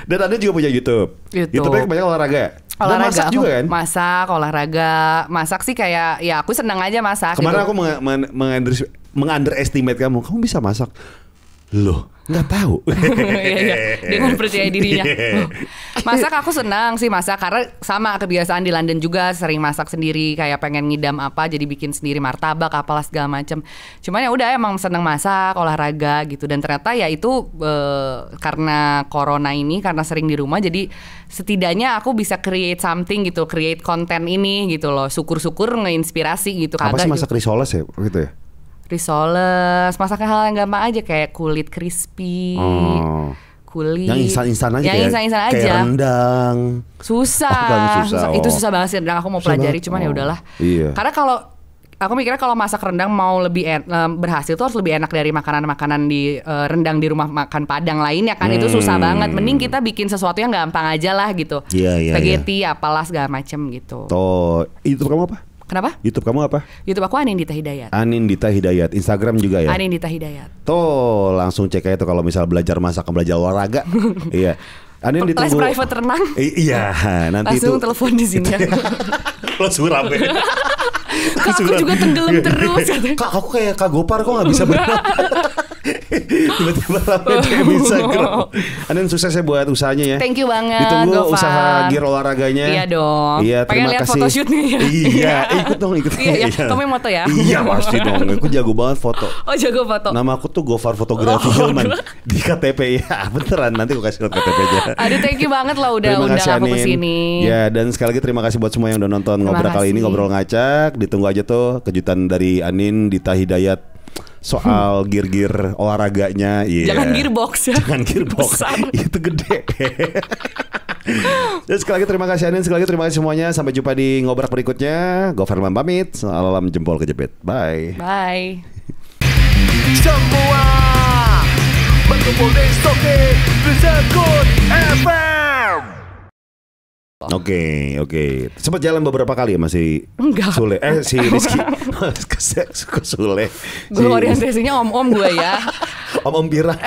Dan Anda juga punya YouTube. YouTube-nya kebanyakan olahraga. Dan masak juga kan? Masak, olahraga. Masak sih kayak ya aku senang aja masak. Kemarin gitu. aku mengunderestimate kamu. Kamu bisa masak? Loh, nggak tahu. Iya, dengan percaya dirinya. Masak aku senang sih masak, karena sama kebiasaan di London juga sering masak sendiri, kayak pengen ngidam apa jadi bikin sendiri, martabak apalah segala macam. Cuman ya udah emang seneng masak, olahraga gitu, dan ternyata ya itu karena corona ini, karena sering di rumah, jadi setidaknya aku bisa create something gitu, create konten ini gitu loh. Syukur-syukur ngeinspirasi gitu. Apa sih masak risoles ya gitu ya? Risoles, masaknya hal yang gampang aja kayak kulit crispy, kulit. Yang instan-instan aja. Yang instan-instan aja. Kayak rendang. Susah. Itu susah banget sih rendang. Aku mau pelajari, cuman ya udahlah. Iya. Karena kalau aku mikirnya kalau masak rendang mau lebih berhasil tuh harus lebih enak dari makanan-makanan di rendang di rumah makan Padang lainnya kan. Itu susah banget. Mending kita bikin sesuatu yang gampang aja lah gitu. Iya. Spaghetti apalah segala macem gitu. Tuh, itu kamu apa? Kenapa? YouTube kamu apa? YouTube aku Anindita Hidayat. Anindita Hidayat. Instagram juga ya? Anindita Hidayat. Tuh, langsung cek aja tuh kalau misal belajar masak, belajar olahraga. Iya. Anin ditunggu. Les private renang. Iya, nanti langsung itu telepon di sini. Lo suram ya. Kak, aku juga tenggelam terus. Kak, aku kayak Kak Gopar kok gak bisa berenang. Tiba-tiba rame DM Instagram. Anin sukses ya buat usahanya ya. Thank you banget, ditunggu Gopar. Usaha gear olahraganya. Iya dong. Iya, pengen lihat photoshootnya ya. Iya, ikut dong. Iya. Kamu yang moto ya? Iya pasti dong. Aku jago banget foto. Oh, jago foto. Nama aku tuh Gofar Fotografi Hilman. Di KTP ya. Beneran, nanti aku kasih lihat KTP-nya. Aduh, thank you banget loh udah undang aku kesini. Ya, dan sekali lagi terima kasih buat semua yang udah nonton ngobrol kali ini, ngobrol ngacak. Ditunggu aja tuh kejutan dari Anindita Hidayat soal gear-gear olahraganya. Jangan gearbox ya. Jangan gearbox. Itu gede. Dan sekali lagi terima kasih Anin, sekali lagi terima kasih semuanya. Sampai jumpa di ngobrak berikutnya. Gofar pamit. Salam jempol kejepit. Bye. Bye. Semua berkumpul di Stoke Rizakun FM. Oke. Sempat jalan beberapa kali ya masih Enggak. Sule. Si Rizky. Kok Sule. Gue orientasinya om-om gue ya. Om Pira.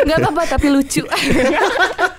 Nggak apa-apa tapi lucu.